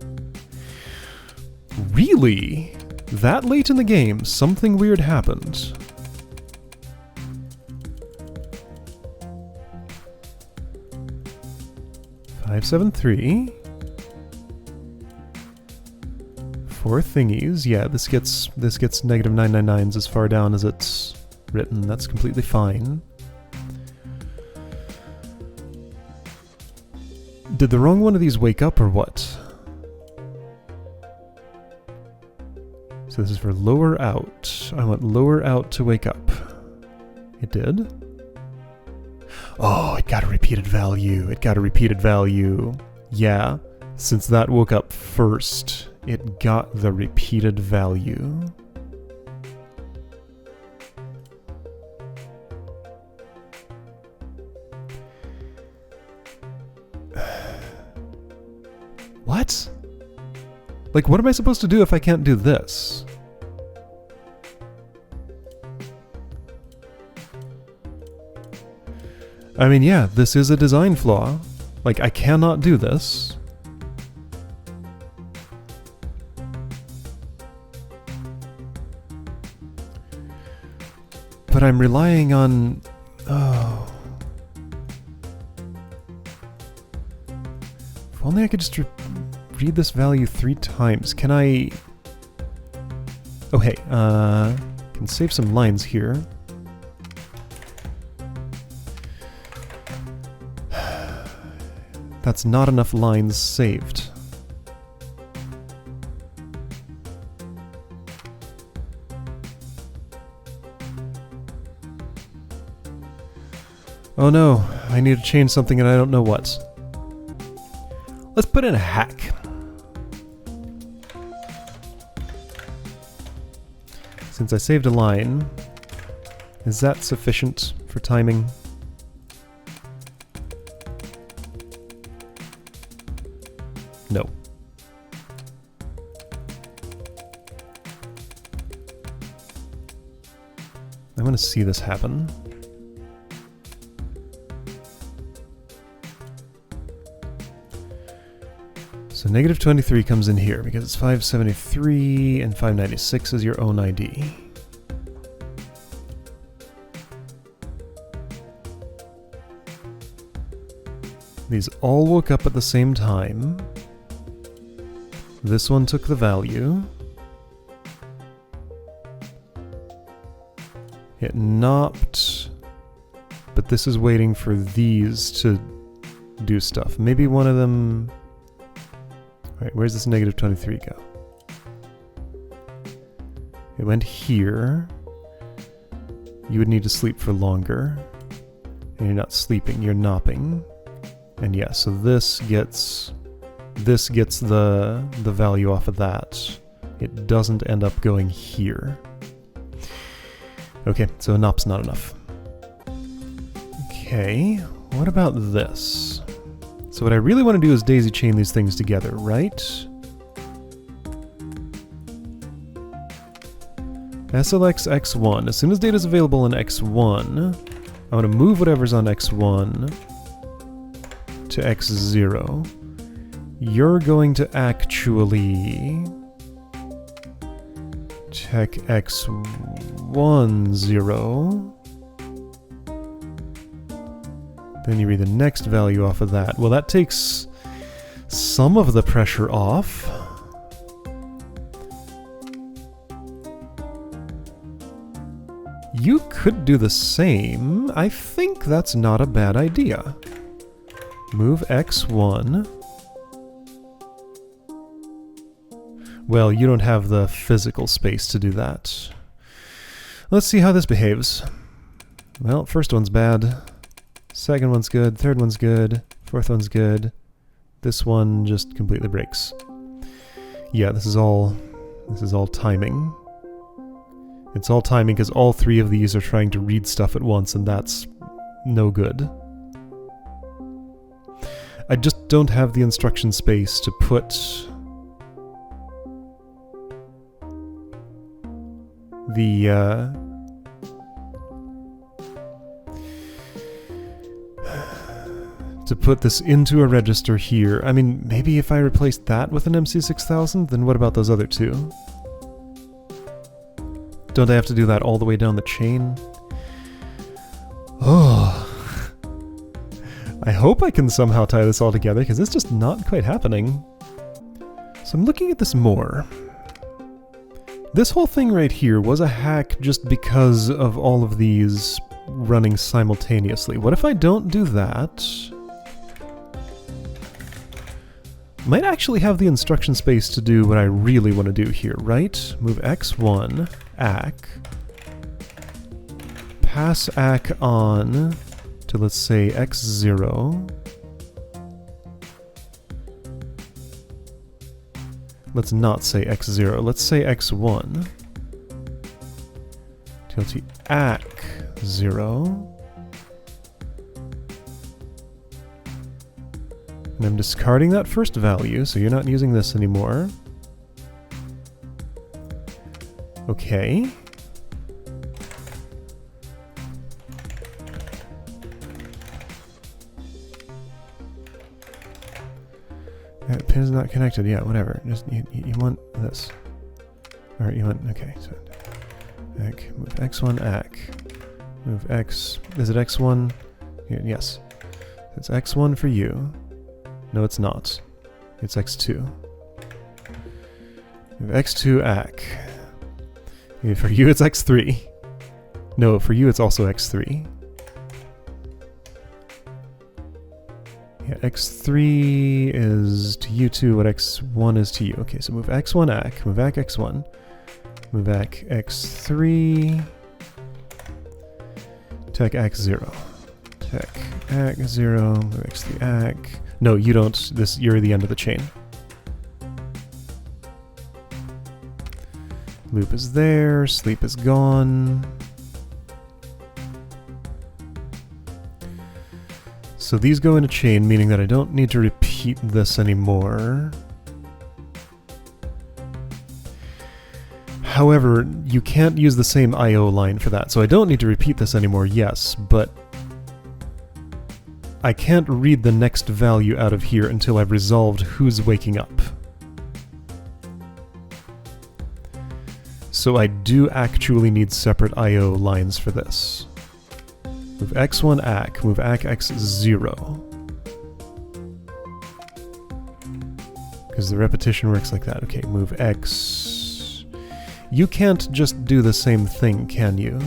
Really? That late in the game, something weird happened. $573. 4 thingies. Yeah, this gets negative 999s as far down as it's written. That's completely fine. Did the wrong one of these wake up or what? So this is for lower out. I want lower out to wake up. It did? Oh, it got a repeated value. It got a repeated value. Yeah, since that woke up first, it got the repeated value. What? Like, what am I supposed to do if I can't do this? I mean, yeah, this is a design flaw. Like, I cannot do this. But I'm relying on... Oh. If only I could just read this value 3 times. Can I... Oh, hey, can save some lines here. That's not enough lines saved. Oh no, I need to change something and I don't know what. Let's put in a hack. Since I saved a line, is that sufficient for timing? No. I want to see this happen. So negative 23 comes in here because it's 573 and 596 is your own ID. These all woke up at the same time. This one took the value. It knopped, but this is waiting for these to do stuff. Maybe one of them... Alright, where's this negative 23 go? It went here. You would need to sleep for longer. And you're not sleeping, you're knopping. And yeah, so this gets the value off of that. It doesn't end up going here. Okay, so a knop's not enough. Okay, what about this? So what I really want to do is daisy chain these things together, right? SLX X1. As soon as data is available in X1, I want to move whatever's on X1 to X0. You're going to actually check X1, 0. Then you read the next value off of that. Well, that takes some of the pressure off. You could do the same. I think that's not a bad idea. Move X1. Well, you don't have the physical space to do that. Let's see how this behaves. Well, first one's bad. Second one's good. Third one's good. Fourth one's good. This one just completely breaks. Yeah, this is all timing. It's all timing because all three of these are trying to read stuff at once, and that's no good. I just don't have the instruction space to put the to put this into a register here. I mean, maybe if I replaced that with an MC6000, then what about those other two? Don't I have to do that all the way down the chain? Oh. I hope I can somehow tie this all together, because it's just not quite happening. So I'm looking at this more. This whole thing right here was a hack just because of all of these running simultaneously. What if I don't do that? Might actually have the instruction space to do what I really want to do here, right? Move X1, ACK, pass ACK on to, let's say, X0. Let's not say X0, let's say X1. TLT ACK 0. And I'm discarding that first value, so you're not using this anymore. Okay. That pin is not connected. Yeah, whatever. Just you want this. Or you want, okay, so ACK, move X1, ACK. Move X, is it X1? Here, yes. It's X1 for you. No, it's not. It's X2. Move X2, ACK. Okay, for you, it's X3. No, for you, it's also X3. Yeah, X3 is to you two what X1 is to you. Okay, so move X1 ACK, move ACK X1, move ACK X3, tech ACK 0. Tech ACK 0, move X3 ACK. No, you don't. You're the end of the chain. Loop is there, sleep is gone. So these go in a chain, meaning that I don't need to repeat this anymore. However, you can't use the same I/O line for that, so I don't need to repeat this anymore, yes, but I can't read the next value out of here until I've resolved who's waking up. So I do actually need separate I/O lines for this. Move X1 ACK, move ACK X0. Because the repetition works like that. Okay, move X... You can't just do the same thing, can you?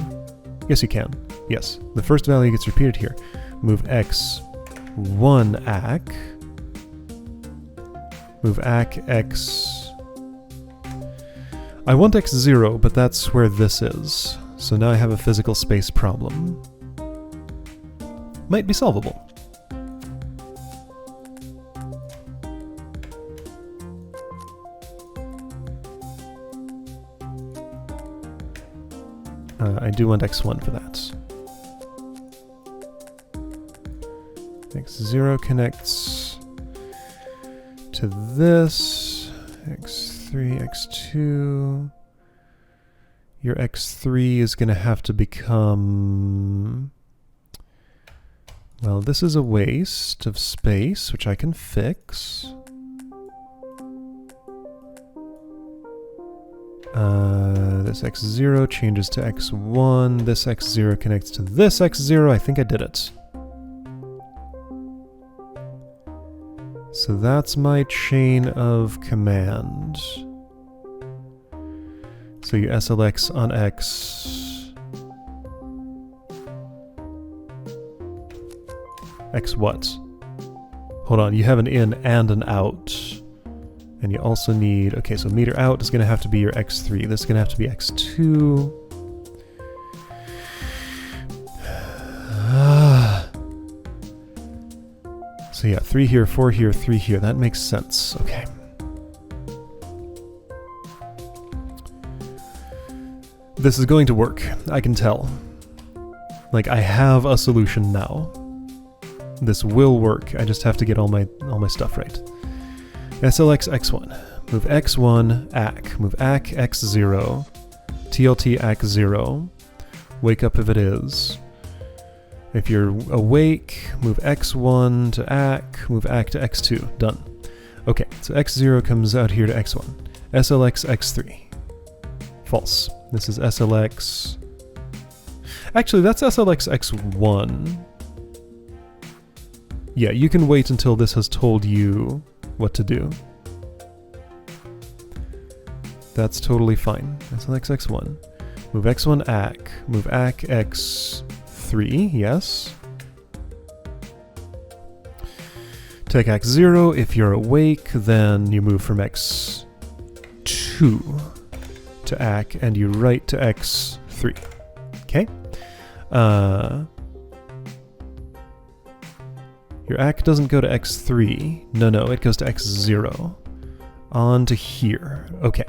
Yes, you can. Yes, the first value gets repeated here. Move X1 ACK. Move ACK X... I want X0, but that's where this is. So now I have a physical space problem. Might be solvable. I do want X1 for that. X0 connects to this. X3, X2. Your X3 is going to have to become... Well, this is a waste of space, which I can fix. This X0 changes to X1. This X0 connects to this X0. I think I did it. So that's my chain of command. So you SLX on X... X what? hold on, you have an in and an out. And you also need, okay, so meter out is going to have to be your x3. This is going to have to be x2. So yeah, 3 here, 4 here, 3 here. That makes sense. Okay. This is going to work. I can tell. Like, I have a solution now. This will work. I just have to get all my stuff right. SLX x1. Move x1, ACK. Move ACK x0. TLT ACK 0. Wake up if it is. If you're awake, move x1 to ACK, move ACK to x2. Done. Okay, so x0 comes out here to x1. SLX x3. False. This is SLX... Actually, that's SLX x1. Yeah, you can wait until this has told you what to do. That's totally fine. SLX x1. Move x1 ACK. Move ACK x3, yes. Take x0. If you're awake, then you move from x2 to ACK, and you write to x3. Okay? Your ACK doesn't go to x3. No, it goes to x0. On to here. Okay.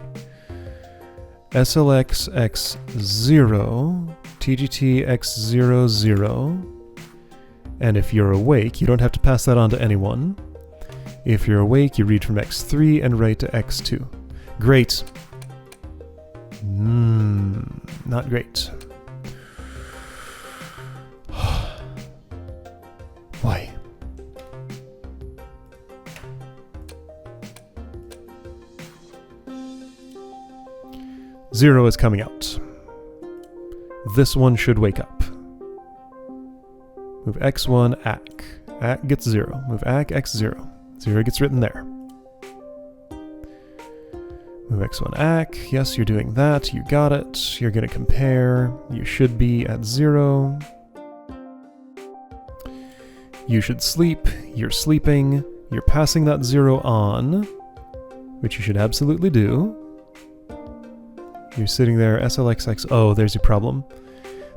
SLX x0, TGT x00, and if you're awake, you don't have to pass that on to anyone. If you're awake, you read from x3 and write to x2. Great. Not great. Why? Zero is coming out. This one should wake up. Move x1, ACK. ACK gets 0. Move ACK, x0. 0 gets written there. Move x1, ACK. Yes, you're doing that. You got it. You're going to compare. You should be at 0. You should sleep. You're sleeping. You're passing that 0 on, which you should absolutely do. You're sitting there, SLXX. Oh, there's your problem.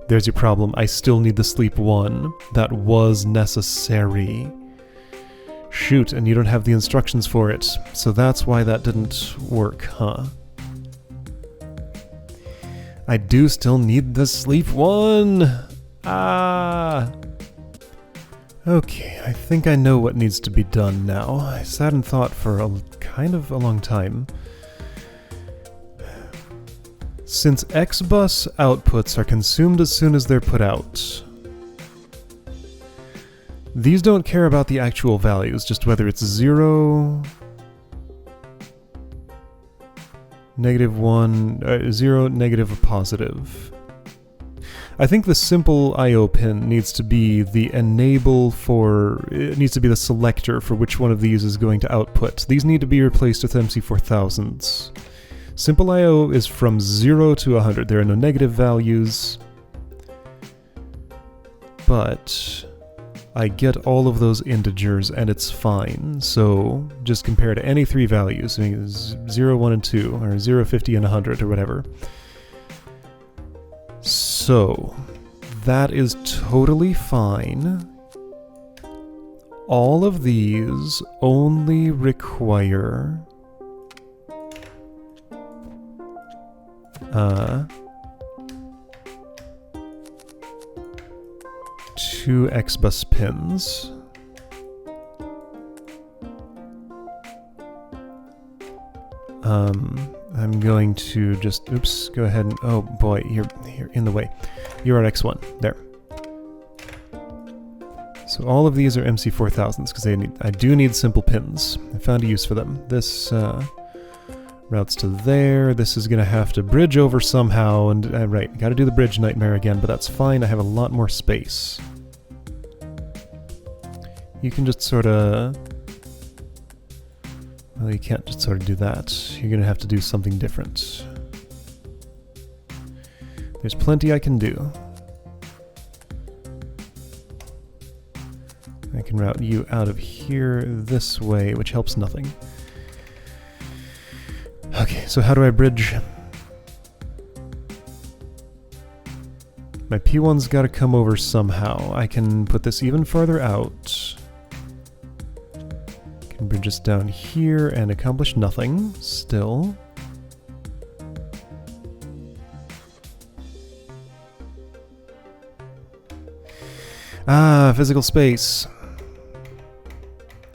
There's your problem. I still need the sleep 1. That was necessary. Shoot, and you don't have the instructions for it. So that's why that didn't work, huh? I do still need the sleep 1! Ah! Okay, I think I know what needs to be done now. I sat and thought for kind of a long time. Since XBus outputs are consumed as soon as they're put out, these don't care about the actual values, just whether it's 0, -1, 0, negative, or positive. I think the simple I/O pin needs to be the enable for... It needs to be the selector for which one of these is going to output. These need to be replaced with MC4000s. Simple I/O is from 0 to 100. There are no negative values. But I get all of those integers and it's fine. So just compare to any 3 values, 0, 1, and 2, or 0, 50, and 100, or whatever. So that is totally fine. All of these only require 2 XBus pins. I'm going to just, oops, go ahead and, oh boy, you're in the way. You are X1, there. So all of these are MC4000s, because I do need simple pins. I found a use for them. This routes to there. This is going to have to bridge over somehow, and right, got to do the bridge nightmare again, but that's fine. I have a lot more space. You can just sort of... Well, you can't just sort of do that. You're going to have to do something different. There's plenty I can do. I can can route you out of here this way, which helps nothing. Okay, so how do I bridge? My P1's got to come over somehow. I can put this even farther out. Can bridge this down here and accomplish nothing still. Ah, physical space.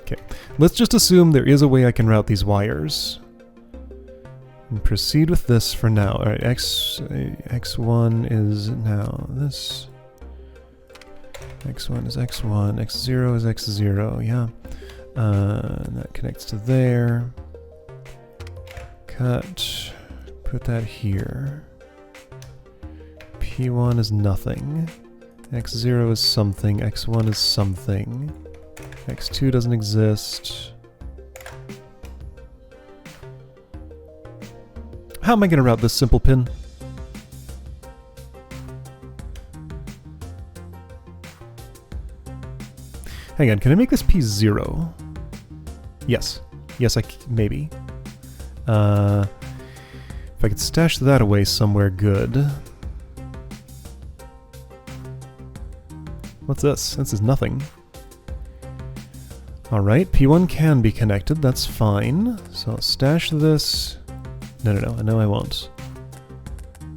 Okay, let's just assume there is a way I can route these wires. And proceed with this for now. Alright, X1 is now this. X1 is X1, X0 is X0, yeah. And that connects to there. Cut. Put that here. P1 is nothing. X0 is something, X1 is something. X2 doesn't exist. How am I going to route this simple pin? Hang on, can I make this P0? Yes. Yes, maybe. If I could stash that away somewhere good. What's this? This is nothing. Alright, P1 can be connected, that's fine. So I'll stash this. No, I won't.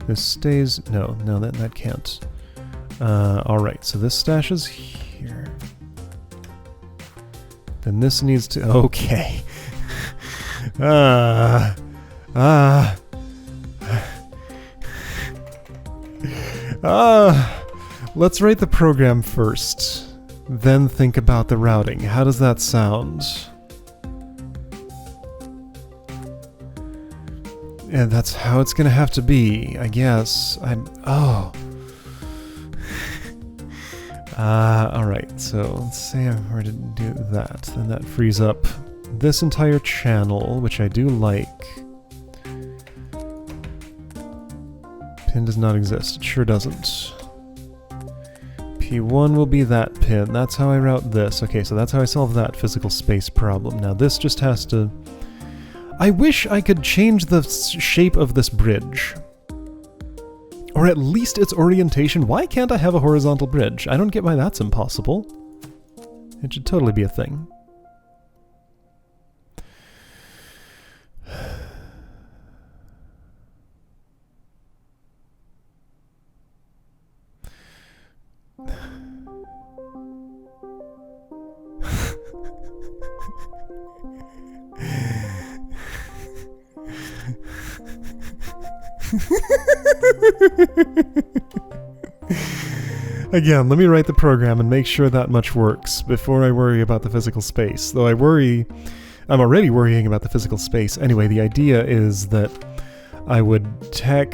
This stays... No, that can't. Alright, so this stashes here. Then this needs to... Okay. Let's write the program first, then think about the routing. How does that sound? And that's how it's gonna have to be, I guess. Alright, so let's say I were to do that. Then that frees up this entire channel, which I do like. Pin does not exist. It sure doesn't. P1 will be that pin. That's how I route this. Okay, so that's how I solve that physical space problem. Now this just has to... I wish I could change the shape of this bridge. Or at least its orientation. Why can't I have a horizontal bridge? I don't get why that's impossible. It should totally be a thing. Again, let me write the program and make sure that much works before I worry about the physical space. Though I'm already worrying about the physical space. Anyway, the idea is that I would tech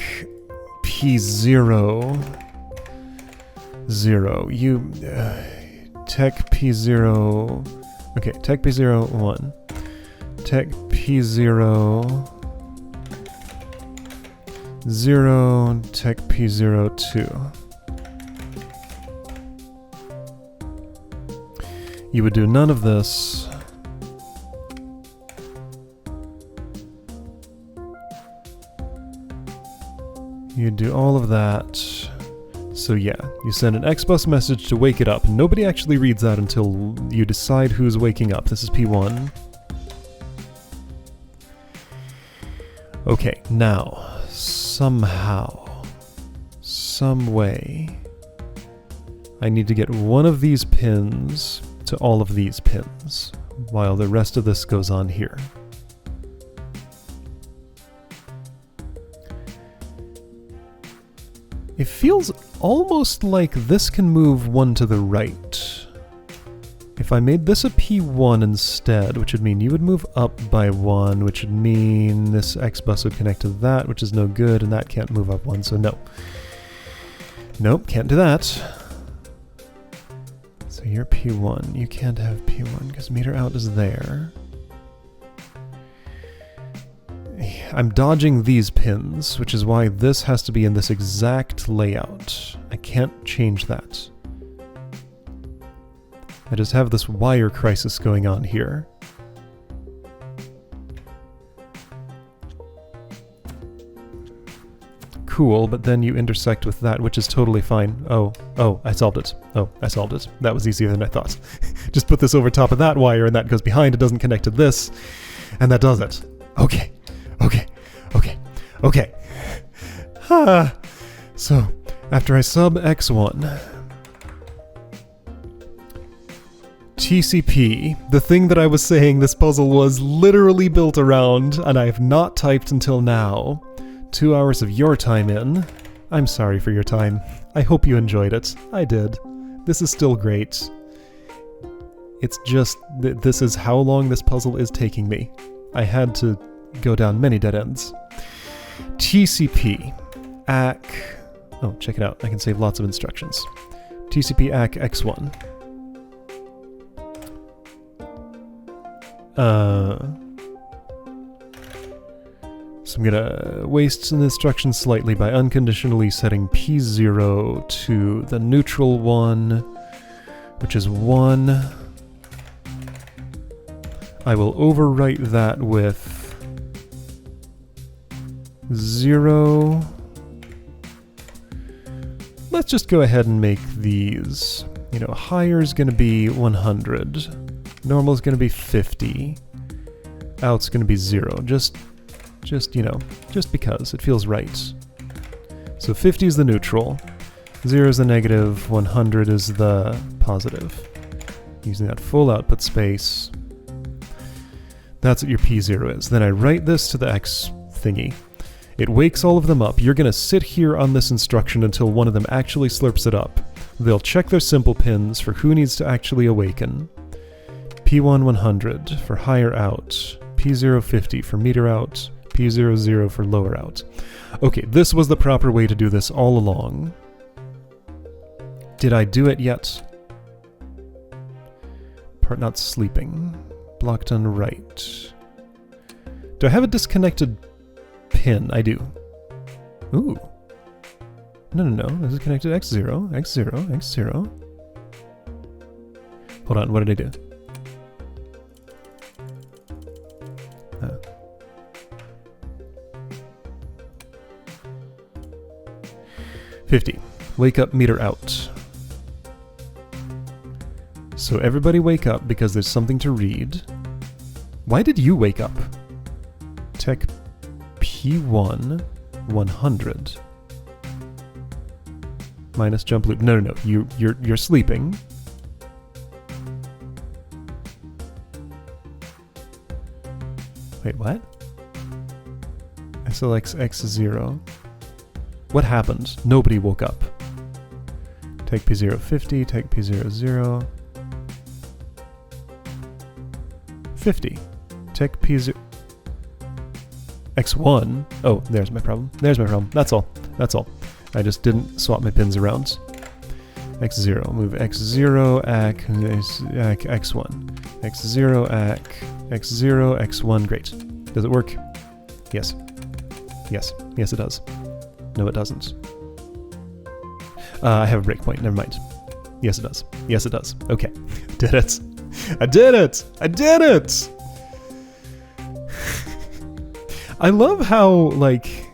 P0... tech P0... Okay, tech P0, 1. Tech P0... 0, tech P0, 2. You would do none of this. You'd do all of that. So yeah, you send an XBus message to wake it up. Nobody actually reads that until you decide who's waking up. This is P1. Okay, now... Somehow, some way, I need to get one of these pins to all of these pins, while the rest of this goes on here. It feels almost like this can move one to the right. If I made this a P1 instead, which would mean you would move up by 1, which would mean this X-bus would connect to that, which is no good, and that can't move up 1, so no. Nope, can't do that. So you're P1. You can't have P1, because meter out is there. I'm dodging these pins, which is why this has to be in this exact layout. I can't change that. I just have this wire crisis going on here. Cool, but then you intersect with that, which is totally fine. Oh, I solved it. Oh, I solved it. That was easier than I thought. Just put this over top of that wire, and that goes behind. It doesn't connect to this, and that does it. Okay. So, after I sub x1, TCP, the thing that I was saying this puzzle was literally built around, and I have not typed until now. 2 hours of your time in. I'm sorry for your time. I hope you enjoyed it. I did. This is still great. It's just this is how long this puzzle is taking me. I had to go down many dead ends. TCP ACK. Oh, check it out. I can save lots of instructions. TCP ACK x1. So I'm gonna waste an instruction slightly by unconditionally setting P0 to the neutral one, which is 1. I will overwrite that with 0. Let's just go ahead and make these. You know, higher is gonna be 100. Normal is gonna be 50. Out's gonna be 0. Just you know, just because it feels right. So 50 is the neutral, 0 is the negative, 100 is the positive. Using that full output space, that's what your P0 is. Then I write this to the X thingy. It wakes all of them up. You're gonna sit here on this instruction until one of them actually slurps it up. They'll check their simple pins for who needs to actually awaken. P1 100 for higher out, P0 50 for meter out, P00 for lower out. Okay, this was the proper way to do this all along. Did I do it yet? Part not sleeping. Blocked on right. Do I have a disconnected pin? I do. Ooh. No. This is connected X0, X0, X0. Hold on, what did I do? 50. Wake up, meter out. So everybody wake up because there's something to read. Why did you wake up? Tech P1 100. Minus jump loop. No. You're sleeping. Wait, what? SLX X0. What happened? Nobody woke up. Take P0 50, take P0 0. 50. Take P0 X1. Oh, there's my problem. There's my problem. That's all. That's all. I just didn't swap my pins around. X0. Move X0, ACK, X1. X0, ACK, X0, X1. Great. Does it work? Yes. Yes. Yes, it does. No, it doesn't. I have a breakpoint. Never mind. Yes, it does. Yes, it does. Okay. Did it. I did it! I did it! I love how, like...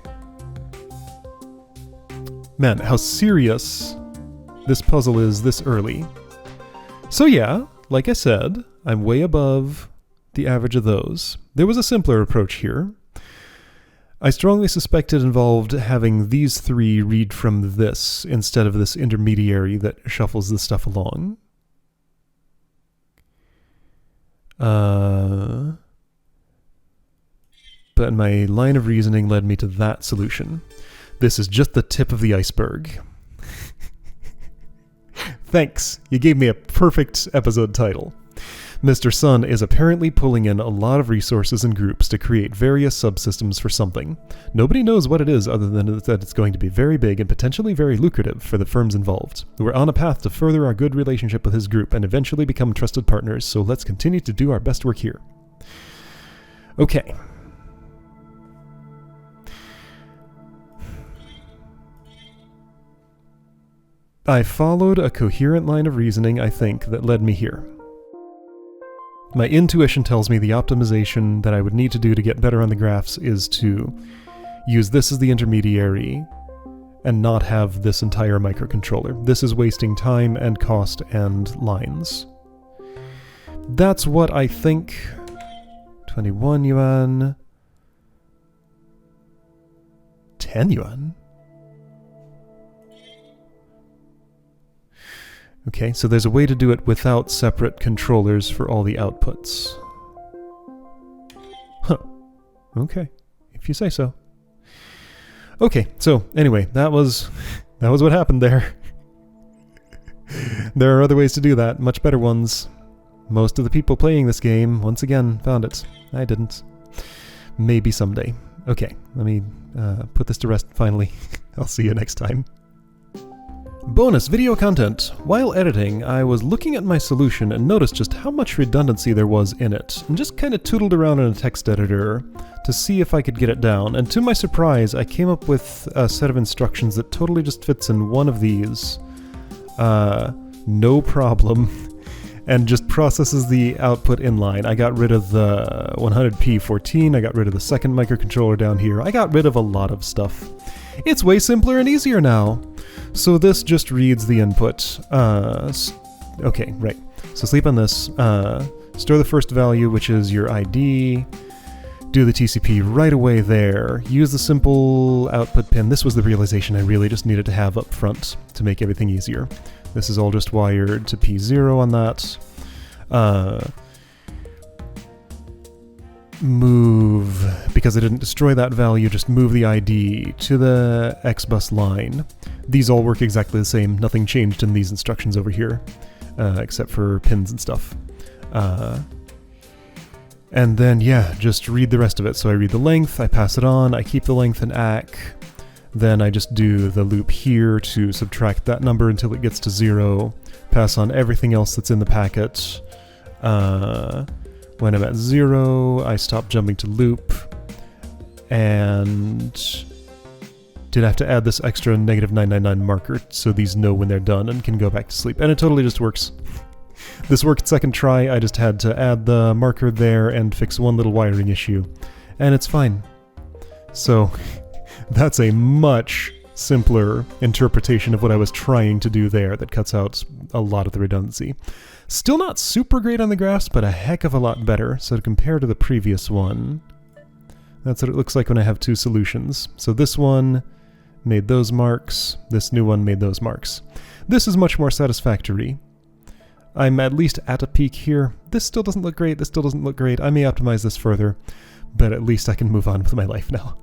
Man, how serious this puzzle is this early. So yeah, like I said, I'm way above the average of those. There was a simpler approach here. I strongly suspect it involved having these three read from this instead of this intermediary that shuffles the stuff along. But my line of reasoning led me to that solution. This is just the tip of the iceberg. Thanks, you gave me a perfect episode title. Mr. Sun is apparently pulling in a lot of resources and groups to create various subsystems for something. Nobody knows what it is other than that it's going to be very big and potentially very lucrative for the firms involved. We're on a path to further our good relationship with his group and eventually become trusted partners, so let's continue to do our best work here. Okay. I followed a coherent line of reasoning, I think, that led me here. My intuition tells me the optimization that I would need to do to get better on the graphs is to use this as the intermediary and not have this entire microcontroller. This is wasting time and cost and lines. That's what I think. 21 yuan. 10 yuan? Okay, so there's a way to do it without separate controllers for all the outputs. Huh. Okay, if you say so. Okay, so anyway, that was what happened there. There are other ways to do that, much better ones. Most of the people playing this game, once again, found it. I didn't. Maybe someday. Okay, let me put this to rest finally. I'll see you next time. Bonus video content. While editing, I was looking at my solution and noticed just how much redundancy there was in it, and just kind of tootled around in a text editor to see if I could get it down, and to my surprise, I came up with a set of instructions that totally just fits in one of these. No problem. And just processes the output inline. I got rid of the 100p14, I got rid of the second microcontroller down here, I got rid of a lot of stuff. It's way simpler and easier now. So this just reads the input. Okay, right. So sleep on this. Store the first value, which is your ID. Do the TCP right away there. Use the simple output pin. This was the realization I really just needed to have up front to make everything easier. This is all just wired to P0 on that. Move, because I didn't destroy that value, just move the ID to the XBus line. These all work exactly the same. Nothing changed in these instructions over here, except for pins and stuff. And then, yeah, just read the rest of it. So I read the length, I pass it on, I keep the length in ACK. Then I just do the loop here to subtract that number until it gets to 0, pass on everything else that's in the packet. When I'm at 0, I stop jumping to loop, and did have to add this extra -999 marker so these know when they're done and can go back to sleep. And it totally just works. This worked second try, I just had to add the marker there and fix one little wiring issue, and it's fine. So that's a much simpler interpretation of what I was trying to do there that cuts out a lot of the redundancy. Still not super great on the graphs, but a heck of a lot better. So to compare to the previous one, that's what it looks like when I have two solutions. So this one made those marks, this new one made those marks. This is much more satisfactory. I'm at least at a peak here. This still doesn't look great, this still doesn't look great. I may optimize this further, but at least I can move on with my life now.